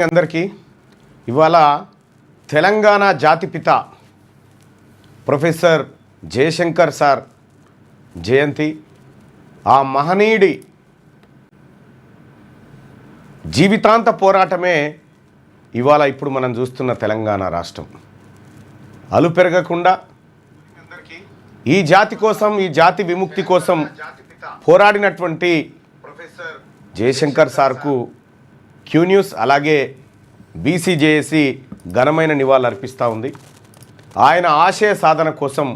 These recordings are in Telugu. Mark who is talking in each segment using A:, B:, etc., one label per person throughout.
A: అందరికీ ఇవాళ తెలంగాణ జాతిపిత ప్రొఫెసర్ జయశంకర్ సార్ జయంతి. ఆ మహనీయుడి జీవితాంత పోరాటమే ఇవాళ ఇప్పుడు మనం చూస్తున్న తెలంగాణ రాష్ట్రం. అలు పెరగకుండా ఈ జాతి కోసం, ఈ జాతి విముక్తి కోసం పోరాడినటువంటి ప్రొఫెసర్ జయశంకర్ సార్కు క్యూ న్యూస్ అలాగే బీసీజేఏసీ ఘనమైన నివాళులు అర్పిస్తూ ఉంది. ఆయన ఆశయ సాధన కోసం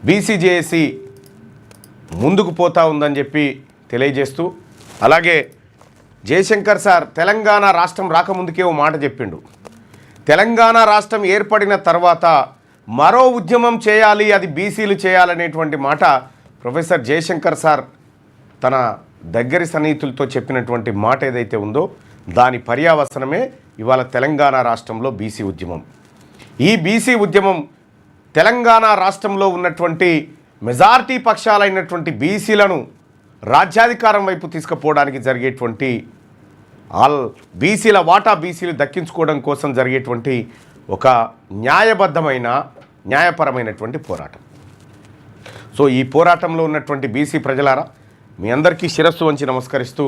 A: బీసీజేఏసీ ముందుకు పోతా ఉందని చెప్పి తెలియజేస్తూ, అలాగే జయశంకర్ సార్ తెలంగాణ రాష్ట్రం రాకముందుకే ఓ మాట చెప్పిండు. తెలంగాణ రాష్ట్రం ఏర్పడిన తర్వాత మరో ఉద్యమం చేయాలి, అది బీసీలు చేయాలనేటువంటి మాట ప్రొఫెసర్ జయశంకర్ సార్ తన దగ్గరి సన్నిహితులతో చెప్పినటువంటి మాట ఏదైతే ఉందో దాని పర్యావసనమే ఇవాళ తెలంగాణ రాష్ట్రంలో బీసీ ఉద్యమం. ఈ బీసీ ఉద్యమం తెలంగాణ రాష్ట్రంలో ఉన్నటువంటి మెజారిటీ పక్షాలైనటువంటి బీసీలను రాజ్యాధికారం వైపు తీసుకుపోవడానికి జరిగేటువంటి బీసీల వాటా బీసీలు దక్కించుకోవడం కోసం జరిగేటువంటి ఒక న్యాయపరమైనటువంటి పోరాటం. సో ఈ పోరాటంలో ఉన్నటువంటి బీసీ ప్రజలారా, మీ అందరికీ శిరస్సు వంచి నమస్కరిస్తూ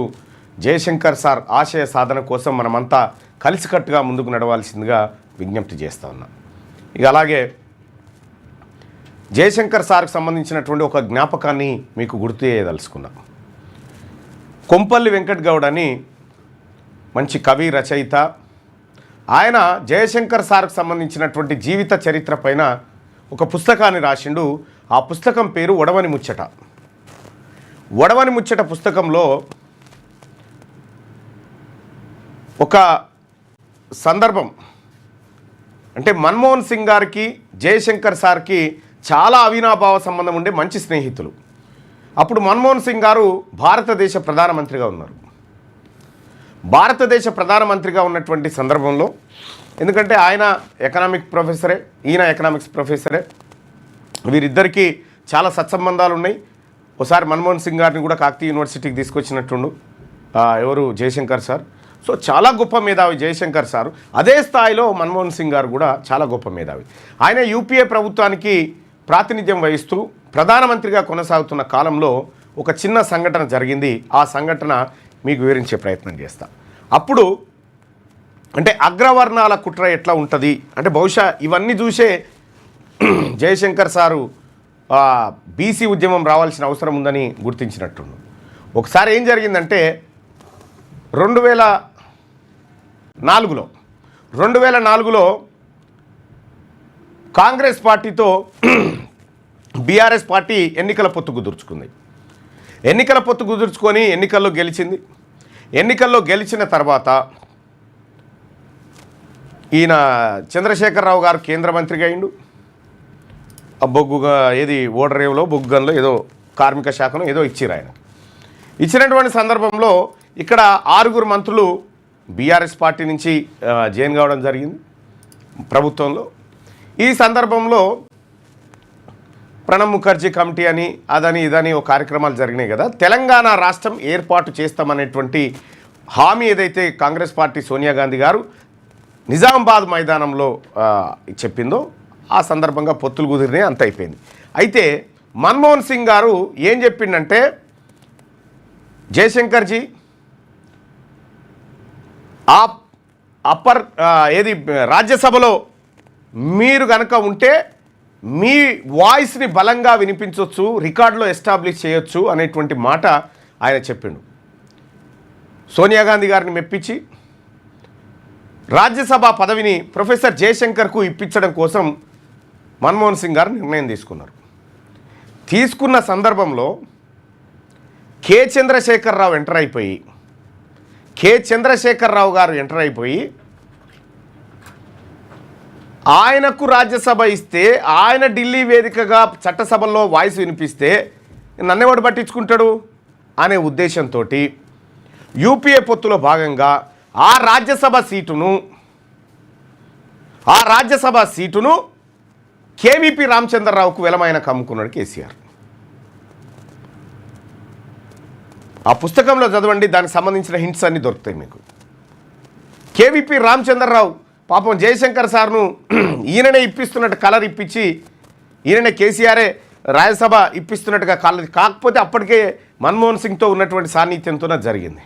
A: జయశంకర్ సార్ ఆశయ సాధన కోసం మనమంతా కలిసికట్టుగా ముందుకు నడవాల్సిందిగా విజ్ఞప్తి చేస్తూ ఉన్నాం. ఇక అలాగే జయశంకర్ సార్కి సంబంధించినటువంటి ఒక జ్ఞాపకాన్ని మీకు గుర్తు చేయదలుచుకున్నాం. కొంపల్లి వెంకట్ గౌడ్ అని మంచి కవి, రచయిత. ఆయన జయశంకర్ సార్కు సంబంధించినటువంటి జీవిత చరిత్ర పైన ఒక పుస్తకాన్ని రాసిండు. ఆ పుస్తకం పేరు ఒడవని ముచ్చట. ఒడవని ముచ్చట పుస్తకంలో ఒక సందర్భం, అంటే మన్మోహన్ సింగ్ గారికి జయశంకర్ సార్కి చాలా అవినాభావ సంబంధం ఉండే మంచి స్నేహితులు. అప్పుడు మన్మోహన్ సింగ్ గారు భారతదేశ ప్రధానమంత్రిగా ఉన్నారు. భారతదేశ ప్రధానమంత్రిగా ఉన్నటువంటి సందర్భంలో, ఎందుకంటే ఆయన ఎకనామిక్ ప్రొఫెసరే, ఈయన ఎకనామిక్స్ ప్రొఫెసరే, వీరిద్దరికీ చాలా సత్సంబంధాలు ఉన్నాయి. ఒకసారి మన్మోహన్ సింగ్ గారిని కూడా కాకతీయ యూనివర్సిటీకి తీసుకొచ్చినట్టుండు ఎవరు, జయశంకర్ సార్. సో చాలా గొప్ప మేధావి జయశంకర్ సారు. అదే స్థాయిలో మన్మోహన్ సింగ్ గారు కూడా చాలా గొప్ప మేధావి. ఆయన యూపీఏ ప్రభుత్వానికి ప్రాతినిధ్యం వహిస్తూ ప్రధానమంత్రిగా కొనసాగుతున్న కాలంలో ఒక చిన్న సంఘటన జరిగింది. ఆ సంఘటన మీకు వివరించే ప్రయత్నం చేస్తా. అప్పుడు అంటే అగ్రవర్ణాల కుట్ర ఎట్లా ఉంటుంది అంటే, బహుశా ఇవన్నీ చూసే జయశంకర్ సారు బీసీ ఉద్యమం రావాల్సిన అవసరం ఉందని గుర్తించినట్టుండు. ఒకసారి ఏం జరిగిందంటే 2004లో కాంగ్రెస్ పార్టీతో బీఆర్ఎస్ పార్టీ ఎన్నికల పొత్తు కుదుర్చుకుంది. ఎన్నికల పొత్తు కుదుర్చుకొని ఎన్నికల్లో గెలిచింది. ఎన్నికల్లో గెలిచిన తర్వాత ఈయన చంద్రశేఖరరావు గారు కేంద్ర మంత్రిగా అయిండు. బొగ్గుగా ఏది ఓడరేవులో బొగ్గుగన్లో ఏదో కార్మిక శాఖను ఏదో ఇచ్చిరు. ఆయన ఇచ్చినటువంటి సందర్భంలో ఇక్కడ 6 మంత్రులు బీఆర్ఎస్ పార్టీ నుంచి జాయిన్ కావడం జరిగింది ప్రభుత్వంలో. ఈ సందర్భంలో ప్రణబ్ ముఖర్జీ కమిటీ అని అదని ఇదని ఒక కార్యక్రమాలు జరిగినాయి కదా. తెలంగాణ రాష్ట్రం ఏర్పాటు చేస్తామనేటువంటి హామీ ఏదైతే కాంగ్రెస్ పార్టీ సోనియా గాంధీ గారు నిజామాబాద్ మైదానంలో చెప్పిందో ఆ సందర్భంగా పొత్తులు కుదిరినాయి, అంత అయిపోయింది. అయితే మన్మోహన్ సింగ్ గారు ఏం చెప్పిండంటే, జయశంకర్జీ ఏది రాజ్యసభలో మీరు కనుక ఉంటే మీ వాయిస్ని బలంగా వినిపించవచ్చు, రికార్డులో ఎస్టాబ్లిష్ చేయొచ్చు అనేటువంటి మాట ఆయన చెప్పిండు. సోనియా గాంధీ గారిని మెప్పించి రాజ్యసభ పదవిని ప్రొఫెసర్ జయశంకర్కు ఇప్పించడం కోసం మన్మోహన్ సింగ్ గారు నిర్ణయం తీసుకున్నారు. తీసుకున్న సందర్భంలో కె చంద్రశేఖరరావు గారు ఎంటర్ అయిపోయి ఆయనకు రాజ్యసభ ఇస్తే, ఆయన ఢిల్లీ వేదికగా చట్టసభల్లో వాయిస్ వినిపిస్తే నన్నెవడు పట్టించుకుంటాడు అనే ఉద్దేశంతో యూపీఏ పొత్తులో భాగంగా ఆ రాజ్యసభ సీటును కేవీపీ రామచంద్రరావుకు వెలమైన కమ్ముకున్నాడు కేసీఆర్. ఆ పుస్తకంలో చదవండి, దానికి సంబంధించిన హింట్స్ అన్నీ దొరుకుతాయి మీకు. కేవీపీ రామచంద్రరావు పాపం జయశంకర్ సార్ను ఈయననే ఇప్పిస్తున్నట్టు కలర్ ఇప్పించి ఈయననే కేసీఆరే రాజ్యసభ ఇప్పిస్తున్నట్టుగా కాకపోతే అప్పటికే మన్మోహన్ సింగ్తో ఉన్నటువంటి సాన్నిధ్యంతోనే జరిగింది.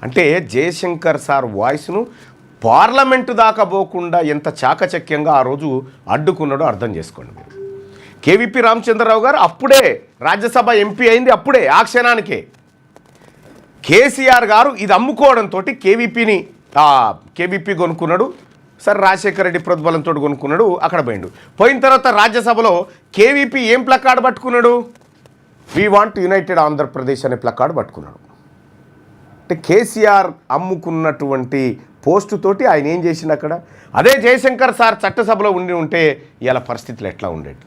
A: అంటే జయశంకర్ సార్ వాయిస్ను పార్లమెంటు దాకా పోకుండా ఎంత చాకచక్యంగా ఆ రోజు అడ్డుకున్నాడో అర్థం చేసుకోండి మీరు. కేవీపీ రామచంద్రరావు గారు అప్పుడే రాజ్యసభ ఎంపీ అయింది, అప్పుడే ఆ క్షణానికే. కేసీఆర్ గారు ఇది అమ్ముకోవడంతో కేవీపీ కొనుక్కున్నాడు. సరే రాజశేఖర రెడ్డి ప్రోద్బలంతో కొనుక్కున్నాడు, అక్కడ పోయిండు. పోయిన తర్వాత రాజ్యసభలో కేవీపీ ఏం ప్లకార్డు పట్టుకున్నాడు? వీ వాంట్ యునైటెడ్ ఆంధ్రప్రదేశ్ అనే ప్లకార్డు పట్టుకున్నాడు. అంటే కేసీఆర్ అమ్ముకున్నటువంటి పోస్టుతోటి ఆయన ఏం చేసిండు అక్కడ? అదే జయశంకర్ సార్ చట్టసభలో ఉండి ఉంటే ఇలా పరిస్థితులు ఎట్లా ఉండేది?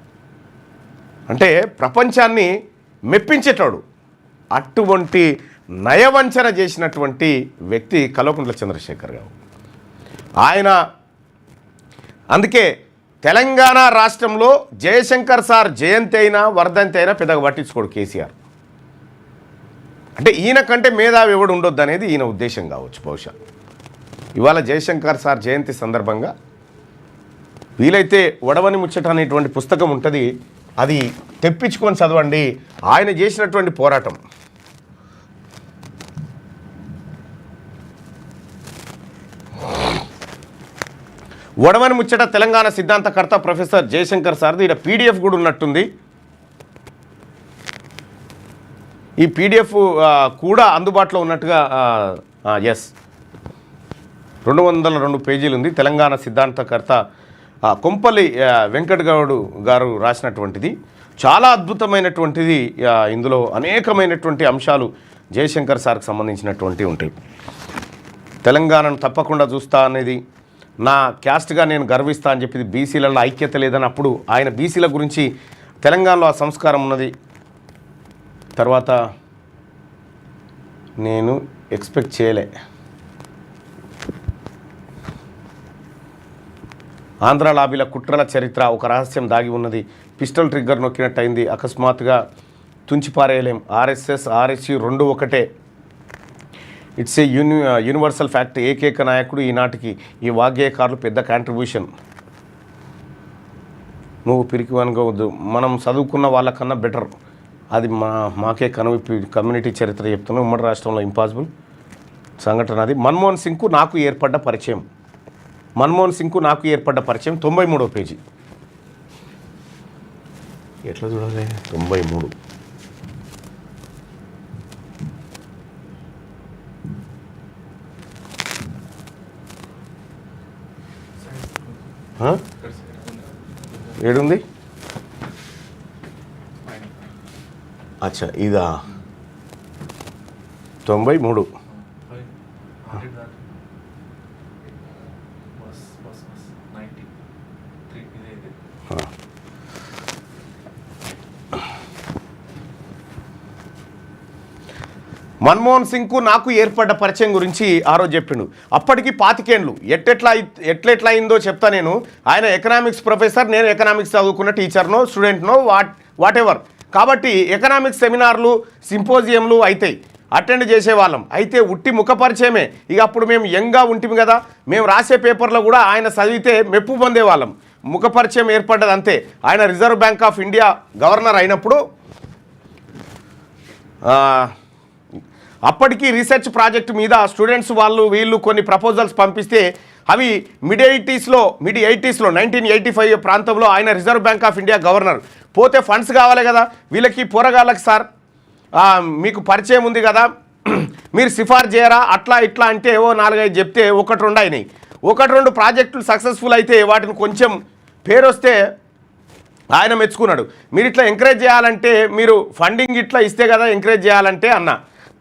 A: అంటే ప్రపంచాన్ని మెప్పించేటోడు, అటువంటి నయవంచన చేసినటువంటి వ్యక్తి కల్వకుంట్ల చంద్రశేఖర్ గారు. ఆయన అందుకే తెలంగాణ రాష్ట్రంలో జయశంకర్ సార్ జయంతి అయినా వర్ధంతి అయినా పెద్దగా పట్టించుకోడు కేసీఆర్. అంటే ఈయన కంటే మేధావి ఎవడు ఉండొద్దు అనేది ఈయన ఉద్దేశం కావచ్చు బహుశా. ఇవాళ జయశంకర్ సార్ జయంతి సందర్భంగా వీలైతే వడవని ముచ్చట అనేటువంటి పుస్తకం ఉంటుంది, అది తెప్పించుకొని చదవండి. ఆయన చేసినటువంటి పోరాటం వడవని ముచ్చట తెలంగాణ సిద్ధాంతకర్త ప్రొఫెసర్ జయశంకర్ సార్ది. ఇక్కడ పీడిఎఫ్ కూడా ఉన్నట్టుంది. ఈ పీడిఎఫ్ కూడా అందుబాటులో ఉన్నట్టుగా ఎస్ 202 పేజీలు ఉంది. తెలంగాణ సిద్ధాంతకర్త కొంపల్లి వెంకటగౌడు గారు రాసినటువంటిది. చాలా అద్భుతమైనటువంటిది. ఇందులో అనేకమైనటువంటి అంశాలు జయశంకర్ సార్కి సంబంధించినటువంటివి ఉంటాయి. తెలంగాణను తప్పకుండా చూస్తా అనేది, నా క్యాస్ట్గా నేను గర్విస్తా అని చెప్పింది, బీసీలలో ఐక్యత లేదని అప్పుడు ఆయన బీసీల గురించి తెలంగాణలో ఆ సంస్కారం ఉన్నది. తర్వాత నేను ఎక్స్పెక్ట్ చేయలే, ఆంధ్ర లాబీల కుట్రల చరిత్ర ఒక రహస్యం దాగి ఉన్నది, పిస్టల్ ట్రిగ్గర్ నొక్కినట్టు అయింది, అకస్మాత్తుగా తుంచిపారేయలేం, ఆర్ఎస్ఎస్ ఆర్ఎస్యు రెండు ఒకటే, ఇట్స్ ఏ యూనివర్సల్ ఫ్యాక్ట్, ఏకైక నాయకుడు ఈనాటికి, ఈ వాగ్గేయకారులు పెద్ద కాంట్రిబ్యూషన్. నువ్వు పిరికివనుకోవద్దు, మనం చదువుకున్న వాళ్ళకన్నా బెటర్, అది మాకే కమ్యూనిటీ చరిత్ర చెప్తున్నాం. ఉమ్మడి రాష్ట్రంలో ఇంపాసిబుల్ సంఘటన అది. మన్మోహన్ సింగ్కు నాకు ఏర్పడ్డ పరిచయం, మన్మోహన్ సింగ్కు నాకు ఏర్పడ్డ పరిచయం 93వ పేజీ. ఎట్లా చూడాలి? 93 ఏడుంది? అచ్చా ఇదా 93. మన్మోహన్ సింగ్కు నాకు ఏర్పడ్డ పరిచయం గురించి ఆ రోజు చెప్పిండు. అప్పటికి 25 ఏళ్ళు. ఎట్లెట్లా అయిందో చెప్తా నేను. ఆయన ఎకనామిక్స్ ప్రొఫెసర్, నేను ఎకనామిక్స్ చదువుకున్న టీచర్నో స్టూడెంట్నో వాట్ ఎవర్. కాబట్టి ఎకనామిక్స్ సెమినార్లు సింపోజియంలు అవుతాయి, అటెండ్ చేసేవాళ్ళం. అయితే ఉట్టి ముఖ పరిచయమే. ఇక అప్పుడు మేము యంగ్గా ఉంటుంది కదా, మేము రాసే పేపర్లో కూడా ఆయన చదివితే మెప్పు పొందేవాళ్ళం. ముఖ పరిచయం ఏర్పడ్డది అంతే. ఆయన reserve bank of India governor అయినప్పుడు అప్పటికి రీసెర్చ్ ప్రాజెక్ట్ మీద స్టూడెంట్స్ వీళ్ళు కొన్ని ప్రపోజల్స్ పంపిస్తే అవి మిడ్ 80sలో 1985 ప్రాంతంలో ఆయన reserve bank of India governor. పోతే ఫండ్స్ కావాలి కదా వీళ్ళకి, పోరగాళ్ళకి, సార్ మీకు పరిచయం ఉంది కదా, మీరు సిఫార్సు చేయరా అట్లా ఇట్లా అంటే ఏవో 4-5 చెప్తే 1-2 అయినాయి. 1-2 ప్రాజెక్టులు సక్సెస్ఫుల్ అయితే వాటిని కొంచెం పేరు వస్తే ఆయన మెచ్చుకున్నాడు. మీరు ఇట్లా ఎంకరేజ్ చేయాలంటే, మీరు ఫండింగ్ ఇట్లా ఇస్తే కదా ఎంకరేజ్ చేయాలంటే అన్న.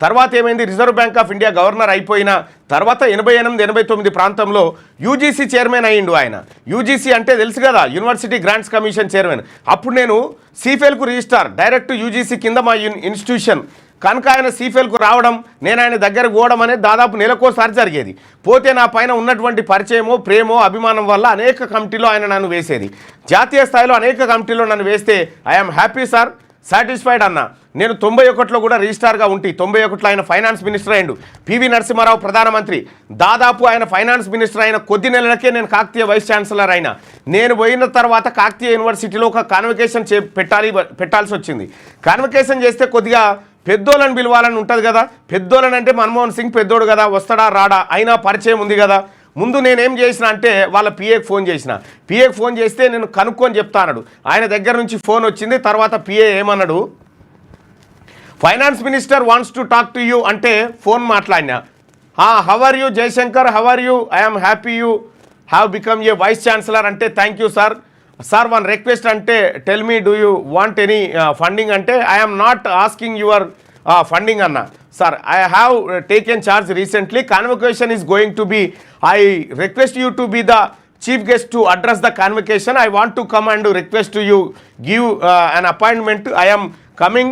A: తర్వాత ఏమైంది, reserve bank of India governor అయిపోయిన తర్వాత 88-89 ప్రాంతంలో యూజీసీ చైర్మన్ అయ్యిండు ఆయన. యూజీసీ అంటే తెలుసు కదా, యూనివర్సిటీ గ్రాంట్స్ కమిషన్ చైర్మన్. అప్పుడు నేను సీఫెల్కు రిజిస్టార్, డైరెక్ట్ యూజీసీ కింద మా ఇన్స్టిట్యూషన్ కనుక ఆయన సీఫెల్కు రావడం, నేను ఆయన దగ్గరకు పోవడం అనేది దాదాపు నెలకోసారి జరిగేది. పోతే నా పైన ఉన్నటువంటి పరిచయమో ప్రేమో అభిమానం వల్ల అనేక కమిటీలో ఆయన నన్ను వేసేది. జాతీయ స్థాయిలో అనేక కమిటీలో నన్ను వేస్తే ఐఎమ్ హ్యాపీ సార్. సాటిస్ఫైడ్ అన్న. నేను 91లో కూడా రిజిస్ట్రార్గా ఉండి 91లో ఆయన ఫైనాన్స్ మినిస్టర్ అయ్యిండు. పివి నరసింహారావు ప్రధానమంత్రి. దాదాపు ఆయన ఫైనాన్స్ మినిస్టర్ అయిన కొద్ది నెలలకే నేను కాకతీయ వైస్ ఛాన్సలర్ అయినా. నేను పోయిన తర్వాత కాకతీయ యూనివర్సిటీలో ఒక కాన్వకేషన్ పెట్టాల్సి వచ్చింది. కాన్వకేషన్ చేస్తే కొద్దిగా పెద్దోళ్ళని పిలవాలని ఉంటుంది కదా. పెద్దోళ్ళని అంటే మన్మోహన్ సింగ్ పెద్దోడు కదా, వస్తాడా రాడా, అయినా పరిచయం ఉంది కదా. ముందు నేనేం చేసిన అంటే వాళ్ళ పిఏకి ఫోన్ చేస్తే నేను కనుక్కొని చెప్తా అన్నాడు. ఆయన దగ్గర నుంచి ఫోన్ వచ్చింది. తర్వాత పిఏ ఏమన్నాడు, finance minister wants to talk to you అంటే ఫోన్ మాట్లాడినా. How are you Jaishankar, how are you, I'm happy you have become a vice chancellor అంటే thank you sir. Sir one request అంటే tell me do you want any funding అంటే I'm not asking your funding అన్న. Sir, I have taken charge recently. Convocation is going to be, I request you to be the chief guest to address the convocation. I want to come and request to you, give an appointment. I am coming.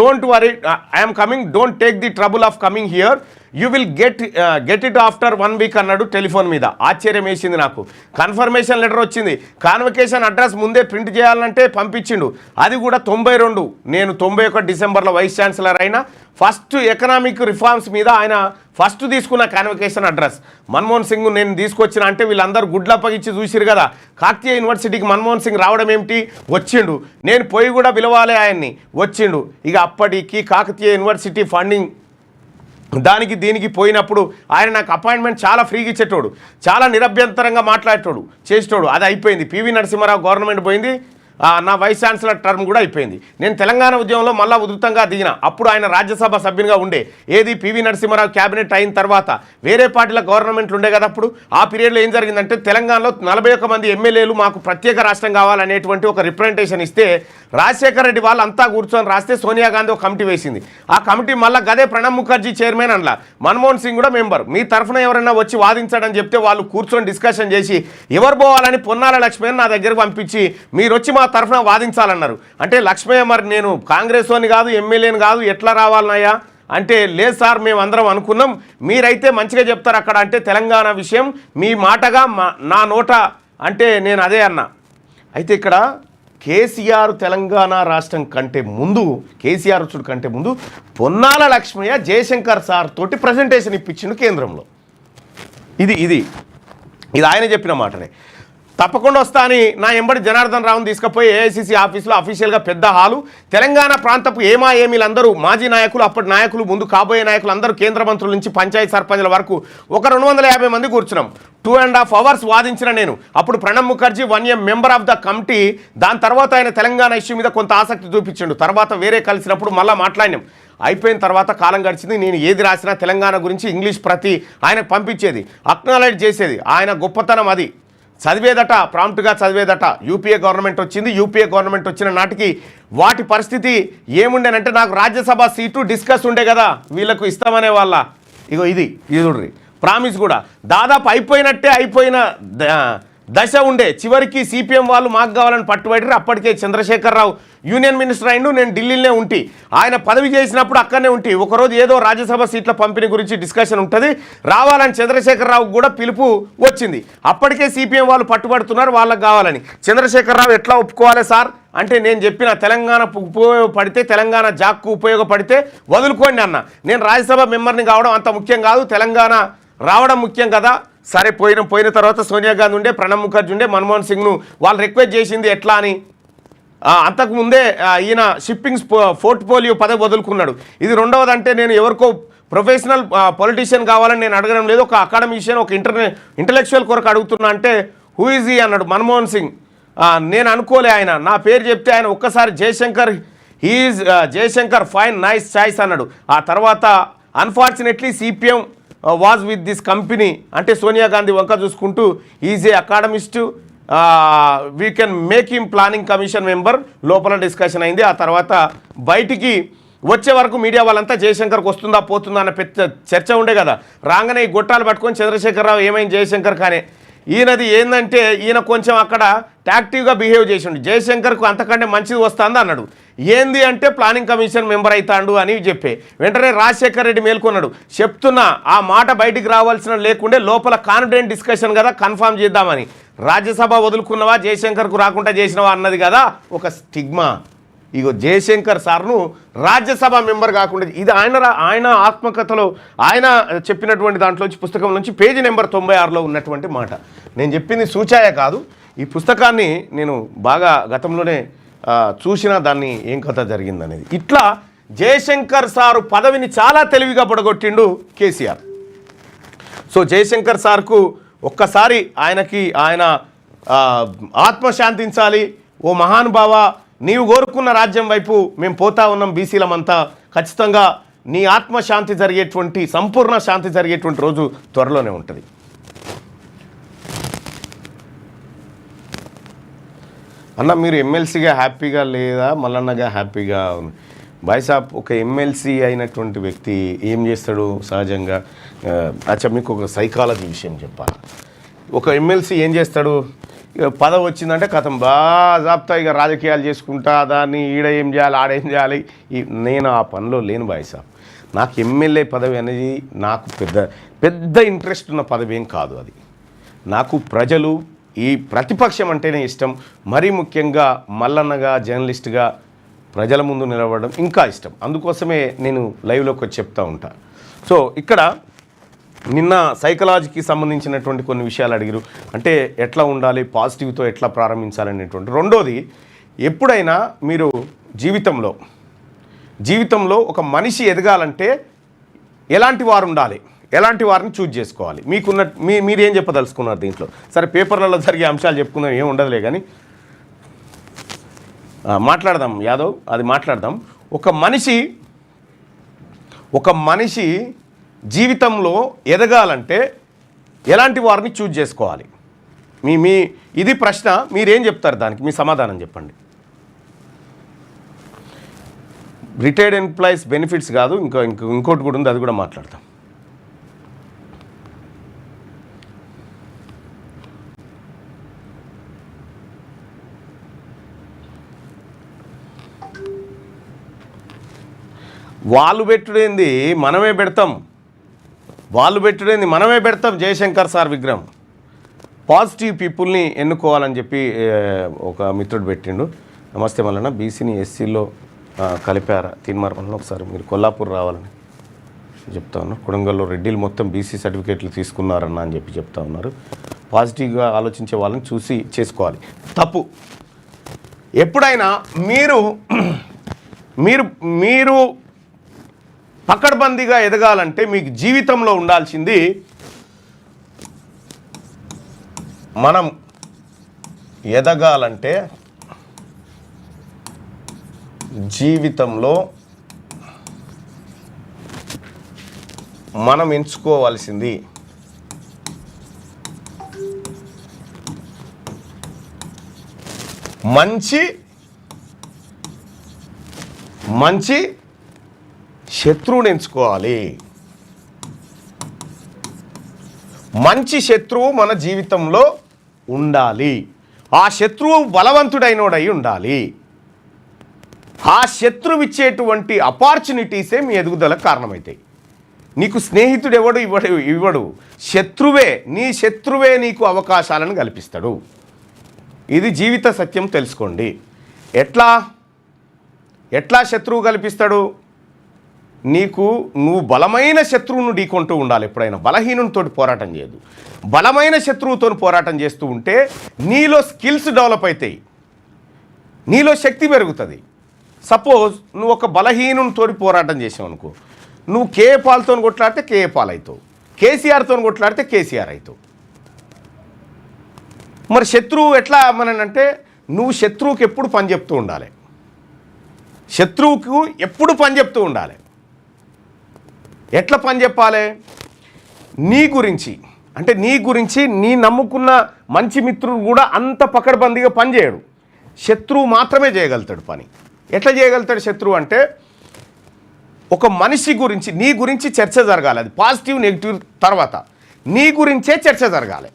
A: Don't worry. I am coming. Don't take the trouble of coming here. You will get it after 1 week అన్నాడు టెలిఫోన్ మీద. ఆశ్చర్యం వేసింది నాకు. కన్ఫర్మేషన్ లెటర్ వచ్చింది. కాన్వకేషన్ అడ్రస్ ముందే ప్రింట్ చేయాలంటే పంపించిండు. అది కూడా 92. నేను 91 డిసెంబర్లో వైస్ ఛాన్సలర్ అయినా. ఫస్ట్ ఎకనామిక్ రిఫార్మ్స్ మీద ఆయన ఫస్ట్ తీసుకున్న కాన్వకేషన్ అడ్రస్. మన్మోహన్ సింగ్ నేను తీసుకొచ్చిన అంటే వీళ్ళందరూ గుడ్లప్పగిచ్చి చూసిరు కదా. కాకతీయ యూనివర్సిటీకి మన్మోహన్ సింగ్ రావడం ఏమిటి, వచ్చిండు. నేను పోయి కూడా పిలవాలి ఆయన్ని, వచ్చిండు. ఇక అప్పటికి కాకతీయ యూనివర్సిటీ ఫండింగ్ దానికి దీనికి పోయినప్పుడు ఆయన నాకు అపాయింట్మెంట్ చాలా ఫ్రీగా ఇచ్చేటోడు, చాలా నిరభ్యంతరంగా మాట్లాడేటోడు, చేసేటోడు. అది అయిపోయింది. పివి నరసింహారావు గవర్నమెంట్ పోయింది, నా వైస్ ఛాన్సలర్ టర్మ్ కూడా అయిపోయింది. నేను తెలంగాణ ఉద్యమంలో మళ్ళీ ఉధృతంగా దిగిన. అప్పుడు ఆయన రాజ్యసభ సభ్యునిగా ఉండే. ఏది పివి నరసింహారావు క్యాబినెట్ అయిన తర్వాత వేరే పార్టీల గవర్నమెంట్లు ఉండే కదా. అప్పుడు ఆ పీరియడ్లో ఏం జరిగిందంటే తెలంగాణలో 41 మంది ఎమ్మెల్యేలు మాకు ప్రత్యేక రాష్ట్రం కావాలనేటువంటి ఒక రిప్రజెంటేషన్ ఇస్తే రాజశేఖర రెడ్డి వాళ్ళు అంతా కూర్చొని రాస్తే సోనియా గాంధీ ఒక కమిటీ వేసింది. ఆ కమిటీ మళ్ళీ గదే ప్రణబ్ ముఖర్జీ చైర్మన్ అనలా, మన్మోహన్ సింగ్ కూడా మెంబర్. మీ తరఫున ఎవరైనా వచ్చి వాదించడని చెప్తే వాళ్ళు కూర్చొని డిస్కషన్ చేసి ఎవరు పోవాలని పొన్నాల లక్ష్మయ్య నా దగ్గరకు పంపించి మీరు వచ్చి మా తరఫున వాదించాలన్నారు. అంటే లక్ష్మయ్య మరి నేను కాంగ్రెస్ వాని కాదు, ఎమ్మెల్యేని కాదు, ఎట్లా రావాలన్నాయా అంటే లేదు సార్ మేము అందరం అనుకున్నాం, మీరైతే మంచిగా చెప్తారు అక్కడ అంటే తెలంగాణ విషయం మీ మాటగా నా నోట అంటే నేను అదే అన్నా. అయితే ఇక్కడ కేసీఆర్ తెలంగాణ రాష్ట్రం కంటే ముందు, కేసీఆర్ వచ్చుడు కంటే ముందు పొన్నాల లక్ష్మయ్య జయశంకర్ సార్ తోటి ప్రజెంటేషన్ ఇప్పించిండు కేంద్రంలో. ఇది ఆయన చెప్పిన మాటనే. తప్పకుండా వస్తా అని నా ఎంబడి జనార్దన్ రావును తీసుకుపోయి ఏఐసిసి ఆఫీసులో అఫీషియల్గా పెద్ద హాలు, తెలంగాణ ప్రాంతపు ఏమీలందరూ మాజీ నాయకులు, అప్పటి నాయకులు, ముందు కాబోయే నాయకులు అందరూ, కేంద్ర మంత్రుల నుంచి పంచాయతీ సర్పంచ్ల వరకు ఒక 250 మంది కూర్చున్నాం. 2.5 hours వాదించిన నేను. అప్పుడు Pranab Mukherjee 1 year member of the committee. దాని తర్వాత ఆయన తెలంగాణ ఇష్యూ మీద కొంత ఆసక్తి చూపించిండు. తర్వాత వేరే కలిసినప్పుడు మళ్ళీ మాట్లాడినాం. అయిపోయిన తర్వాత కాలం గడిచింది. నేను ఏది రాసినా తెలంగాణ గురించి ఇంగ్లీష్ ప్రతి ఆయనకు పంపించేది, అక్నాలెడ్జ్ చేసేది. ఆయన గొప్పతనం అది. చదివేదట, ప్రాంప్ట్గా చదివేదట. యూపీఏ గవర్నమెంట్ వచ్చింది. యూపీఏ గవర్నమెంట్ వచ్చిన నాటికి వాటి పరిస్థితి ఏముండేనంటే నాకు రాజ్యసభ సీటు డిస్కస్ ఉండే కదా, వీళ్ళకు ఇస్తామనే వాళ్ళ. ఇగో ఇది చూడ్రి ప్రామిస్ కూడా దాదాపు అయిపోయిన దశ ఉండే. చివరికి సిపిఎం వాళ్ళు మాకు కావాలని పట్టుబడి అప్పటికే చంద్రశేఖరరావు యూనియన్ మినిస్టర్ అయిండు, నేను ఢిల్లీలోనే ఉంటి. ఆయన పదవి చేసినప్పుడు అక్కడనే ఉంటి. ఒకరోజు ఏదో రాజ్యసభ సీట్ల పంపిణీ గురించి డిస్కషన్ ఉంటుంది, రావాలని చంద్రశేఖరరావు కూడా పిలుపు వచ్చింది. అప్పటికే సిపిఎం వాళ్ళు పట్టుబడుతున్నారు వాళ్ళకి కావాలని. చంద్రశేఖరరావు ఎట్లా ఒప్పుకోవాలి సార్ అంటే నేను చెప్పిన తెలంగాణ ఉపయోగపడితే, తెలంగాణ జాక్కు ఉపయోగపడితే వదులుకోండి అన్న. నేను రాజ్యసభ మెంబర్ని కావడం అంత ముఖ్యం కాదు, తెలంగాణ రావడం ముఖ్యం కదా. సరే పోయిన తర్వాత సోనియా గాంధీ ఉండే, ప్రణబ్ ముఖర్జీ ఉండే, మన్మోహన్ సింగ్ను వాళ్ళు రిక్వెస్ట్ చేసింది ఎట్లా అని. అంతకుముందే ఈయన షిప్పింగ్స్ పోర్ట్ఫోలియో పదవి వదులుకున్నాడు. ఇది రెండవదంటే నేను ఎవరికో ప్రొఫెషనల్ పొలిటీషియన్ కావాలని నేను అడగడం లేదు, ఒక అకాడమిషియన్, ఒక ఇంటలెక్చువల్ కొరకు అడుగుతున్నా అంటే హూ ఈజ్ ఈ అన్నాడు మన్మోహన్ సింగ్. నేను అనుకోలే, ఆయన నా పేరు చెప్తే ఆయన ఒక్కసారి జయశంకర్ ఫైన్ నైస్ చాయిస్ అన్నాడు. ఆ తర్వాత unfortunately CPM was with this company అంటే సోనియా గాంధీ వంక చూసుకుంటూ is a academist, we can make him planning commission member. లోపల డిస్కషన్ అయింది. ఆ తర్వాత బయటికి వచ్చే వరకు మీడియా వాళ్ళంతా జయశంకర్కి వస్తుందా పోతుందా అన్న పెద్ద చర్చ ఉండే కదా. రాగానే ఈ గొట్టాలు పట్టుకొని చంద్రశేఖరరావు ఏమైంది జయశంకర్ కానీ ఈయనది ఏంటంటే ఈయన కొంచెం అక్కడ యాక్టివ్గా బిహేవ్ చేసిండు. జయశంకర్కు అంతకంటే మంచిది వస్తుంది అన్నాడు. ఏంది అంటే ప్లానింగ్ కమిషన్ మెంబర్ అవుతాడు అని చెప్పే వెంటనే రాజశేఖర్ రెడ్డి మేల్కొన్నాడు. చెప్తున్నా ఆ మాట బయటికి రావాల్సిన లేకుండే, లోపల కాన్ఫిడెంట్ డిస్కషన్ కదా కన్ఫర్మ్ చేద్దామని. రాజ్యసభ వదులుకున్నవా జయశంకర్కు రాకుండా చేసినవా అన్నది కదా ఒక స్టిగ్మా. ఇగో జయశంకర్ సార్ను రాజ్యసభ మెంబర్ కాకుండా ఇది ఆయన ఆత్మకథలో ఆయన చెప్పినటువంటి దాంట్లోంచి పుస్తకం నుంచి పేజీ నెంబర్ 96లో ఉన్నటువంటి మాట. నేను చెప్పింది సూచాయ కాదు. ఈ పుస్తకాన్ని నేను బాగా గతంలోనే చూసిన దాన్ని ఏం కథ జరిగిందనేది. ఇట్లా జయశంకర్ సారు పదవిని చాలా తెలివిగా పడగొట్టిండు కేసీఆర్. సో జయశంకర్ సార్కు ఒక్కసారి ఆయన ఆత్మశాంతించాలి. ఓ మహానుభావ, నీవు కోరుకున్న రాజ్యం వైపు మేము పోతా ఉన్నాం బీసీలమంతా, ఖచ్చితంగా నీ ఆత్మశాంతి జరిగేటువంటి సంపూర్ణ శాంతి జరిగేటువంటి రోజు త్వరలోనే ఉంటుంది. అన్న మీరు ఎమ్మెల్సీగా హ్యాపీగా లేదా మల్లన్నగా హ్యాపీగా? బాయ్సాబ్ ఒక ఎమ్మెల్సీ అయినటువంటి వ్యక్తి ఏం చేస్తాడు సహజంగా? అచ్చా మీకు ఒక సైకాలజీ విషయం చెప్పాలి. ఒక ఎమ్మెల్సీ ఏం చేస్తాడు? పదవి వచ్చిందంటే కథం బాజాబ్తా ఇక రాజకీయాలు చేసుకుంటా, దాన్ని ఈడ ఏం చేయాలి ఆడేం చేయాలి. నేను ఆ పనిలో లేను బాయ్సాబ్. నాకు ఎమ్మెల్యే పదవి అనేది నాకు పెద్ద ఇంట్రెస్ట్ ఉన్న పదవి ఏం కాదు. అది నాకు ప్రజలు ఈ ప్రతిపక్షం అంటేనే ఇష్టం. మరీ ముఖ్యంగా మల్లన్నగా జర్నలిస్ట్గా ప్రజల ముందు నిలబడడం ఇంకా ఇష్టం. అందుకోసమే నేను లైవ్లోకి వచ్చి చెప్తూ ఉంటా. సో ఇక్కడ నిన్న సైకలాజీకి సంబంధించినటువంటి కొన్ని విషయాలు అడిగారు. అంటే ఎట్లా ఉండాలి, పాజిటివ్తో ఎట్లా ప్రారంభించాలనేటువంటి. రెండోది, ఎప్పుడైనా మీరు జీవితంలో ఒక మనిషి ఎదగాలంటే ఎలాంటి వారు ఉండాలి, ఎలాంటి వారిని చూజ్ చేసుకోవాలి, మీరేం చెప్పదలుచుకున్నారు దీంట్లో? సరే పేపర్లలో జరిగే అంశాలు చెప్పుకుందాం, ఏం ఉండదులే కానీ మాట్లాడదాం యాదవ్, అది మాట్లాడదాం. ఒక మనిషి జీవితంలో ఎదగాలంటే ఎలాంటి వారిని చూజ్ చేసుకోవాలి? ఇది ప్రశ్న. మీరేం చెప్తారు దానికి? మీ సమాధానం చెప్పండి. రిటైర్డ్ ఎంప్లాయీస్ బెనిఫిట్స్ కాదు, ఇంకోటి కూడా ఉంది, అది కూడా మాట్లాడతాం. వాళ్ళు పెట్టుడేంది మనమే పెడతాం, జయశంకర్ సార్ విగ్రహం. పాజిటివ్ పీపుల్ని ఎన్నుకోవాలని చెప్పి ఒక మిత్రుడు పెట్టిండు. నమస్తే మల్లన్న, బీసీని ఎస్సీలో కలిపారా తీర్మానంలో? ఒకసారి మీరు కొల్లాపూర్ రావాలని చెప్తా ఉన్నారు. కొడంగల్లో రెడ్డిలు మొత్తం బీసీ సర్టిఫికేట్లు తీసుకున్నారన్న అని చెప్పి చెప్తా ఉన్నారు. పాజిటివ్గా ఆలోచించే వాళ్ళని చూసి చేసుకోవాలి. తప్పు. ఎప్పుడైనా మీరు పకడ్బందీగా ఎదగాలంటే మీకు జీవితంలో ఉండాల్సింది, మనం ఎదగాలంటే జీవితంలో మనం ఎంచుకోవాల్సింది మంచి శత్రువుని ఎంచుకోవాలి. మంచి శత్రువు మన జీవితంలో ఉండాలి. ఆ శత్రువు బలవంతుడైనోడై ఉండాలి. ఆ శత్రువు ఇచ్చేటువంటి ఆపర్చునిటీసే మీ ఎదుగుదలకు కారణమవుతాయి. నీకు స్నేహితుడు ఇవ్వడు, నీ శత్రువే నీకు అవకాశాలను కల్పిస్తాడు. ఇది జీవిత సత్యం, తెలుసుకోండి. ఎట్లా శత్రువు కల్పిస్తాడు? నువ్వు బలమైన శత్రువును ఢీకొంటూ ఉండాలి. ఎప్పుడైనా బలహీనునితో పోరాటం చేయదు. బలమైన శత్రువుతో పోరాటం చేస్తూ ఉంటే నీలో స్కిల్స్ డెవలప్ అవుతాయి, నీలో శక్తి పెరుగుతుంది. సపోజ్ నువ్వు ఒక బలహీనునితో పోరాటం చేసావు అనుకో, నువ్వు కేఏ పాల్తో కొట్లాడితే కేఏ పాల్ అవుతావు, కేసీఆర్తో కొట్లాడితే కేసీఆర్ అవుతావు. మరి శత్రువు ఎట్లా అంటే నువ్వు శత్రువుకి ఎప్పుడు పని చెప్తూ ఉండాలి, శత్రువుకు ఎప్పుడు పని చెప్తూ ఉండాలి. ఎట్లా పని చెప్పాలి? నీ గురించి నీ నమ్ముకున్న మంచి మిత్రుడు కూడా అంత పకడ్బందీగా పని చేయడు. శత్రువు మాత్రమే చేయగలుగుతాడు పని. ఎట్లా చేయగలుగుతాడు శత్రువు అంటే, ఒక మనిషి గురించి నీ గురించి చర్చ జరగాలి. అది పాజిటివ్ నెగిటివ్ తర్వాత నీ గురించే చర్చ జరగాలి.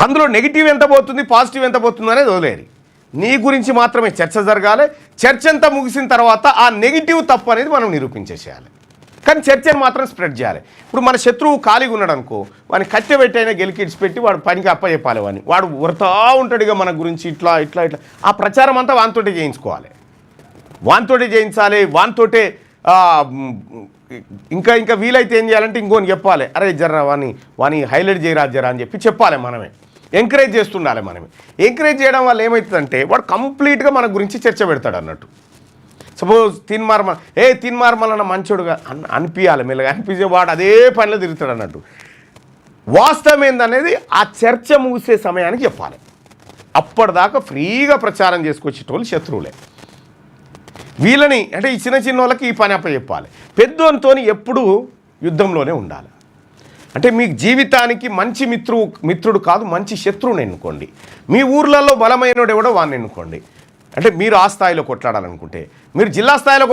A: అందులో నెగిటివ్ ఎంత పోతుంది, పాజిటివ్ ఎంత పోతుంది అనేది వదిలేరు. నీ గురించి మాత్రమే చర్చ జరగాలి. చర్చ అంతా ముగిసిన తర్వాత ఆ నెగిటివ్ తప్పు అనేది మనం నిరూపించేసేయాలి. కానీ చర్చను మాత్రం స్ప్రెడ్ చేయాలి. ఇప్పుడు మన శత్రువు ఖాళీగా ఉన్నాడు అనుకో, వాడిని కట్టె పెట్టైనా గెలికిడిచిపెట్టి వాడు పనికి అప్పచెప్పాలి. వాడు వరుతా ఉంటాడు ఇక మన గురించి ఇట్లా ఇట్లా ఇట్లా. ఆ ప్రచారం అంతా వానితోటే చేయించుకోవాలి, వానితోటే చేయించాలి, వానితోటే ఇంకా వీలైతే ఏం చేయాలంటే ఇంకోని చెప్పాలి, అరే జర్రా వాని హైలైట్ చేయరా జరా అని చెప్పాలి. మనమే ఎంకరేజ్ చేస్తుండాలి. మనమే ఎంకరేజ్ చేయడం వల్ల ఏమవుతుందంటే వాడు కంప్లీట్గా మన గురించి చర్చ పెడతాడు అన్నట్టు. సపోజ్ తిన్మార్మల్ అన్న మంచోడుగా అనిపించాలి, మెల్లగా అనిపించే వాడు అదే పనిలో తిరుగుతాడు అన్నట్టు. వాస్తవం ఏందనేది ఆ చర్చ ముగిసే సమయానికి చెప్పాలి. అప్పటిదాకా ఫ్రీగా ప్రచారం చేసుకొచ్చేటోళ్ళు శత్రువులే. వీళ్ళని అంటే ఈ చిన్న వాళ్ళకి ఈ పని చెప్పాలి. పెద్దోనితో ఎప్పుడూ యుద్ధంలోనే ఉండాలి. అంటే మీ జీవితానికి మంచి మిత్రుడు కాదు, మంచి శత్రువుని ఎన్నుకోండి. మీ ఊర్లలో బలమైనడు ఎవడో వాడిని ఎన్నుకోండి. అంటే మీరు ఆ స్థాయిలో కొట్లాడాలనుకుంటే, మీరు జిల్లా స్థాయిలో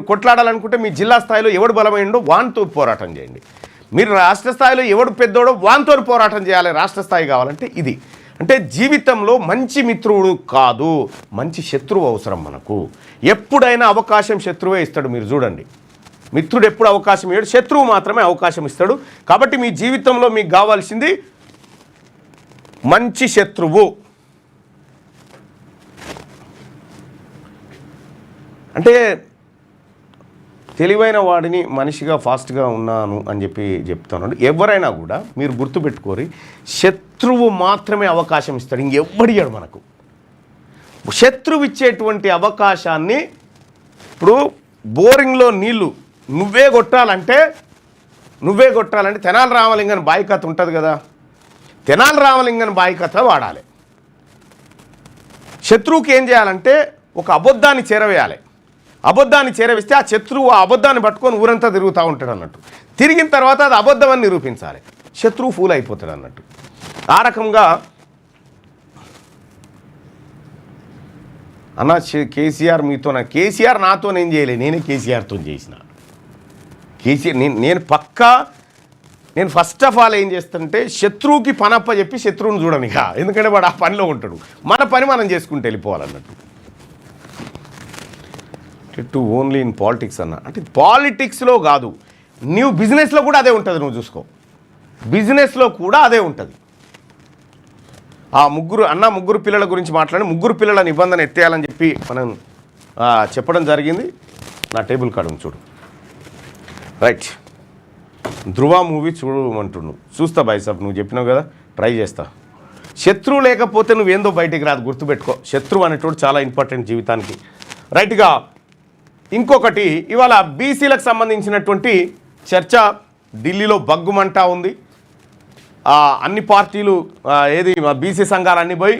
A: కొట్లాడాలనుకుంటే మీ జిల్లా స్థాయిలో ఎవడు బలమైనడో వానితో పోరాటం చేయండి. మీరు రాష్ట్ర స్థాయిలో ఎవడు పెద్దోడో వానితో పోరాటం చేయాలి. రాష్ట్ర స్థాయి కావాలంటే ఇది. అంటే జీవితంలో మంచి మిత్రుడు కాదు, మంచి శత్రువు అవసరం మనకు. ఎప్పుడైనా అవకాశం శత్రువే ఇస్తాడు. మీరు చూడండి, మిత్రుడు ఎప్పుడు అవకాశం ఇవ్వడు, శత్రువు మాత్రమే అవకాశం ఇస్తాడు. కాబట్టి మీ జీవితంలో మీకు కావాల్సింది మంచి శత్రువు. అంటే తెలివైన వాడిని మనిషిగా ఫాస్ట్గా ఉన్నాను అని చెప్తాను. ఎవరైనా కూడా మీరు గుర్తుపెట్టుకోరి, శత్రువు మాత్రమే అవకాశం ఇస్తాడు, ఇంకెవ్వడియాడు మనకు. శత్రువు ఇచ్చేటువంటి అవకాశాన్ని, ఇప్పుడు బోరింగ్లో నీళ్లు నువ్వే కొట్టాలంటే తెనాలి రామలింగన్ బాయి కథ ఉంటుంది కదా, తెనాలి రామలింగన్ బాయి కథ వాడాలి. శత్రువుకి ఏం చేయాలంటే ఒక అబద్ధాన్ని చేరవేయాలి. అబద్ధాన్ని చేరవేస్తే ఆ శత్రువు ఆ అబద్ధాన్ని పట్టుకొని ఊరంతా తిరుగుతూ ఉంటాడు అన్నట్టు. తిరిగిన తర్వాత అది అబద్ధం అని నిరూపించాలి. శత్రువు ఫూల్ అయిపోతాడు అన్నట్టు. ఆ రకంగా అన్న కేసీఆర్ కేసీఆర్ నాతో ఏం చేయలే, నేనే కేసీఆర్తో చేసిన. నేను ఫస్ట్ ఆఫ్ ఆల్ ఏం చేస్తానంటే శత్రువుకి పనప్ప చెప్పి శత్రువుని చూడను ఇక. ఎందుకంటే వాడు ఆ పనిలో ఉంటాడు, మన పని మనం చేసుకుంటూ వెళ్ళిపోవాలన్నట్టు. టు ఓన్లీ ఇన్ పాలిటిక్స్ అన్న అంటే పాలిటిక్స్లో కాదు, నువ్వు బిజినెస్లో కూడా అదే ఉంటుంది. నువ్వు చూసుకో, బిజినెస్లో కూడా అదే ఉంటుంది. ఆ ముగ్గురు పిల్లల గురించి మాట్లాడి ముగ్గురు పిల్లల నిబంధన ఎత్తేయాలని చెప్పి మనం చెప్పడం జరిగింది. నా టేబుల్ కార్డు చూడు. రైట్, ధృవ మూవీ చూడమంటున్నావు, చూస్తా బాయ్ సాబ్, నువ్వు చెప్పినావు కదా, ట్రై చేస్తా. శత్రువు లేకపోతే నువ్వేందో బయటికి రాదు, గుర్తుపెట్టుకో. శత్రువు అనేటోడు చాలా ఇంపార్టెంట్ జీవితానికి. రైట్గా ఇంకొకటి, ఇవాళ బీసీలకు సంబంధించినటువంటి చర్చ ఢిల్లీలో బగ్గుమంటా ఉంది. అన్ని పార్టీలు ఏది బీసీ సంఘాలన్నీ పోయి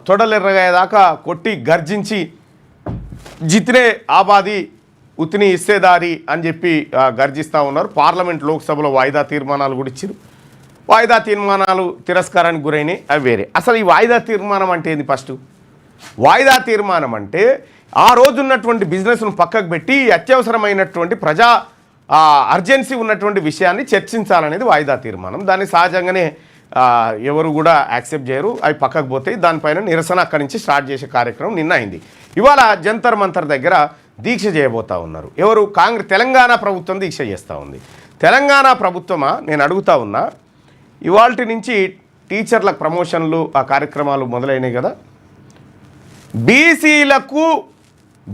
A: తొడలెర్రగాయేదాకా కొట్టి గర్జించి జిత్నే ఆబాది ఉతిని ఇస్తేదారి అని చెప్పి గర్జిస్తూ ఉన్నారు. పార్లమెంట్ లోక్సభలో వాయిదా తీర్మానాలు కూడా ఇచ్చారు. వాయిదా తీర్మానాలు తిరస్కారానికి గురైనాయి, అవి వేరే. అసలు ఈ వాయిదా తీర్మానం అంటే ఏంది? ఫస్ట్ వాయిదా తీర్మానం అంటే ఆ రోజు ఉన్నటువంటి బిజినెస్ను పక్కకు పెట్టి అత్యవసరమైనటువంటి ప్రజా అర్జెన్సీ ఉన్నటువంటి విషయాన్ని చర్చించాలనేది వాయిదా తీర్మానం. దాన్ని సహజంగానే ఎవరు కూడా యాక్సెప్ట్ చేయరు, అవి పక్కకు పోతాయి. దానిపైన నిరసన అక్కడి నుంచి స్టార్ట్ చేసే కార్యక్రమం నిన్న అయింది. ఇవాళ జంతర్ మంతర్ దగ్గర దీక్ష చేయబోతూ ఉన్నారు. ఎవరు? తెలంగాణ ప్రభుత్వం దీక్ష చేస్తూ ఉంది. తెలంగాణ ప్రభుత్వమా నేను అడుగుతా ఉన్నా, ఇవాల్టి నుంచి టీచర్లకు ప్రమోషన్లు ఆ కార్యక్రమాలు మొదలైనవి కదా.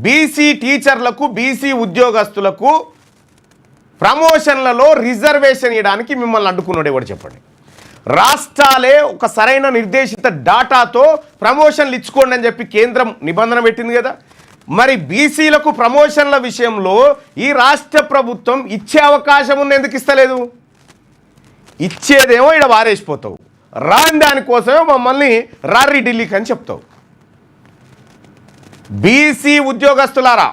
A: బీసీ టీచర్లకు బీసీ ఉద్యోగస్తులకు ప్రమోషన్లలో రిజర్వేషన్ ఇవ్వడానికి మిమ్మల్ని అడ్డుకున్నాడు ఎవరు చెప్పండి? రాష్ట్రాలే ఒక సరైన నిర్దేశిత డాటాతో ప్రమోషన్లు ఇచ్చుకోండి అని చెప్పి కేంద్రం నిబంధన పెట్టింది కదా. మరి బీసీలకు ప్రమోషన్ల విషయంలో ఈ రాష్ట్ర ప్రభుత్వం ఇచ్చే అవకాశం ఉన్న ఎందుకు ఇస్తలేదు? ఇచ్చేదేమో ఇక్కడ వారేసిపోతావు, రాని దానికోసమే మమ్మల్ని రారి ఢిల్లీకి అని చెప్తావు. బీసీ ఉద్యోగస్తులారా,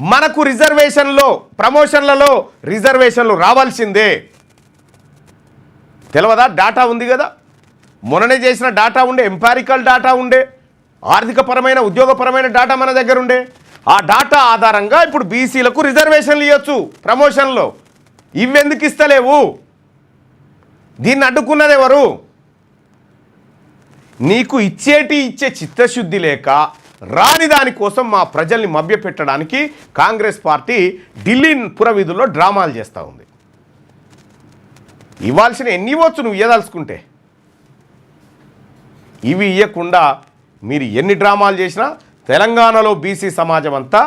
A: మనకు రిజర్వేషన్లో ప్రమోషన్లలో రిజర్వేషన్లు రావాల్సిందే. తెలియదా? డాటా ఉంది కదా, మొన్ననే చేసిన డాటా ఉండే, ఎంపారికల్ డాటా ఉండే, ఆర్థికపరమైన ఉద్యోగపరమైన డాటా మన దగ్గర ఉండే. ఆ డాటా ఆధారంగా ఇప్పుడు బీసీలకు రిజర్వేషన్లు ఇవ్వచ్చు ప్రమోషన్లో. ఇవెందుకు ఇస్తలేవు? దీన్ని అడ్డుకున్నది ఎవరు? నీకు ఇచ్చే చిత్తశుద్ధి లేక రాని దానికోసం మా ప్రజల్ని మభ్యపెట్టడానికి కాంగ్రెస్ పార్టీ ఢిల్లీ పురవీధుల్లో డ్రామాలు చేస్తూ ఉంది. ఇవ్వాల్సిన ఎన్ని ఇవ్వచ్చు నువ్వు ఇవ్వదలుచుకుంటే, ఇవి ఇవ్వకుండా మీరు ఎన్ని డ్రామాలు చేసినా తెలంగాణలో బీసీ సమాజం అంతా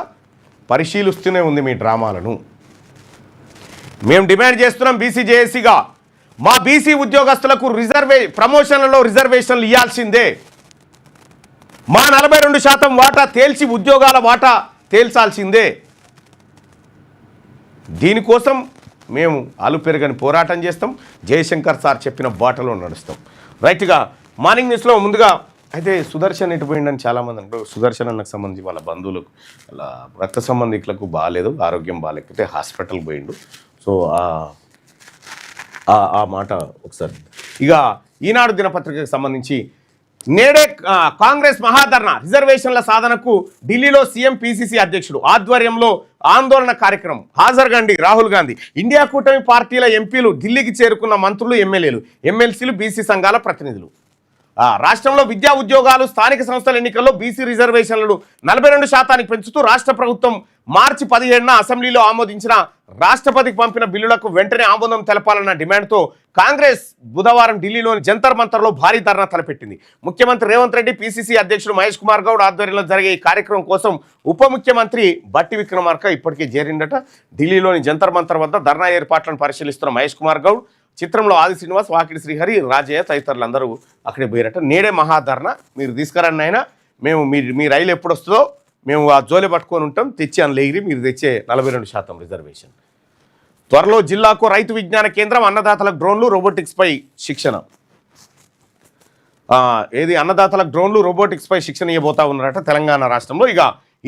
A: పరిశీలిస్తూనే ఉంది మీ డ్రామాలను. మేము డిమాండ్ చేస్తున్నాం బీసీ జేఏసీగా, మా బీసీ ఉద్యోగస్తులకు ప్రమోషన్లలో రిజర్వేషన్లు ఇవ్వాల్సిందే. మా 42% వాటా తేల్చి ఉద్యోగాల వాటా తేల్చాల్సిందే. దీనికోసం మేము అలుపెరగని పోరాటం చేస్తాం. జయశంకర్ సార్ చెప్పిన బాటలో నడుస్తాం. రైట్గా మార్నింగ్ న్యూస్లో ముందుగా అయితే సుదర్శన్ ఎటు పోయిండని చాలామంది అంటారు. సుదర్శన్ అన్నకు సంబంధించి వాళ్ళ బంధువులకు వాళ్ళ రక్త సంబంధికులకు బాగాలేదు, ఆరోగ్యం బాగాలేకపోతే హాస్పిటల్కి పోయిండు. సో ఆ మాట ఒకసారి. ఇక ఈనాడు దినపత్రికకు సంబంధించి నేడే కాంగ్రెస్ మహాధర్నా రిజర్వేషన్ల సాధనకు ఢిల్లీలో సీఎం పీసీసీ అధ్యక్షుడు ఆధ్వర్యంలో ఆందోళన కార్యక్రమం. హాజరుగండి రాహుల్ గాంధీ. ఇండియా కూటమి పార్టీల ఎంపీలు, ఢిల్లీకి చేరుకున్న మంత్రులు, ఎమ్మెల్యేలు, ఎమ్మెల్సీలు, బీసీ సంఘాల ప్రతినిధులు. రాష్ట్రంలో విద్యా ఉద్యోగాలు, స్థానిక సంస్థల ఎన్నికల్లో బీసీ రిజర్వేషన్లను 42% పెంచుతూ రాష్ట్ర ప్రభుత్వం మార్చి 17న అసెంబ్లీలో ఆమోదించిన రాష్ట్రపతికి పంపిన బిల్లులకు వెంటనే ఆమోదం తెలపాలన్న డిమాండ్తో కాంగ్రెస్ బుధవారం ఢిల్లీలోని జంతర్ మంతర్లో భారీ ధర్నా తలపెట్టింది. ముఖ్యమంత్రి రేవంత్ రెడ్డి, పీసీసీ అధ్యక్షుడు మహేష్ కుమార్ గౌడ్ ఆధ్వర్యంలో జరిగే ఈ కార్యక్రమం కోసం ఉప ముఖ్యమంత్రి బట్టి విక్రమార్క ఇప్పటికే చేరిందట. ఢిల్లీలోని జంతర్ మంతర్ వద్ద ధర్నా ఏర్పాట్లను పరిశీలిస్తున్న మహేష్ కుమార్ గౌడ్, చిత్రంలో ఆది శ్రీనివాస్, వాకిడి శ్రీహరి, రాజయ్య తదితరులందరూ అక్కడే పోయారట. నేడే మహాధర్నా మీరు తీసుకురండి అయినా, మేము మీ రైలు ఎప్పుడు వస్తుందో మేము ఆ జోలి పట్టుకొని ఉంటాం, తెచ్చి అనలేగిరి మీరు తెచ్చే 42% రిజర్వేషన్. త్వరలో జిల్లాకు రైతు విజ్ఞాన కేంద్రం, అన్నదాతలకు డ్రోన్లు, రోబోటిక్స్పై శిక్షణ. అన్నదాతలకు డ్రోన్లు, రోబోటిక్స్పై శిక్షణ ఇవ్వబోతా ఉన్నారట తెలంగాణ రాష్ట్రంలో. ఇక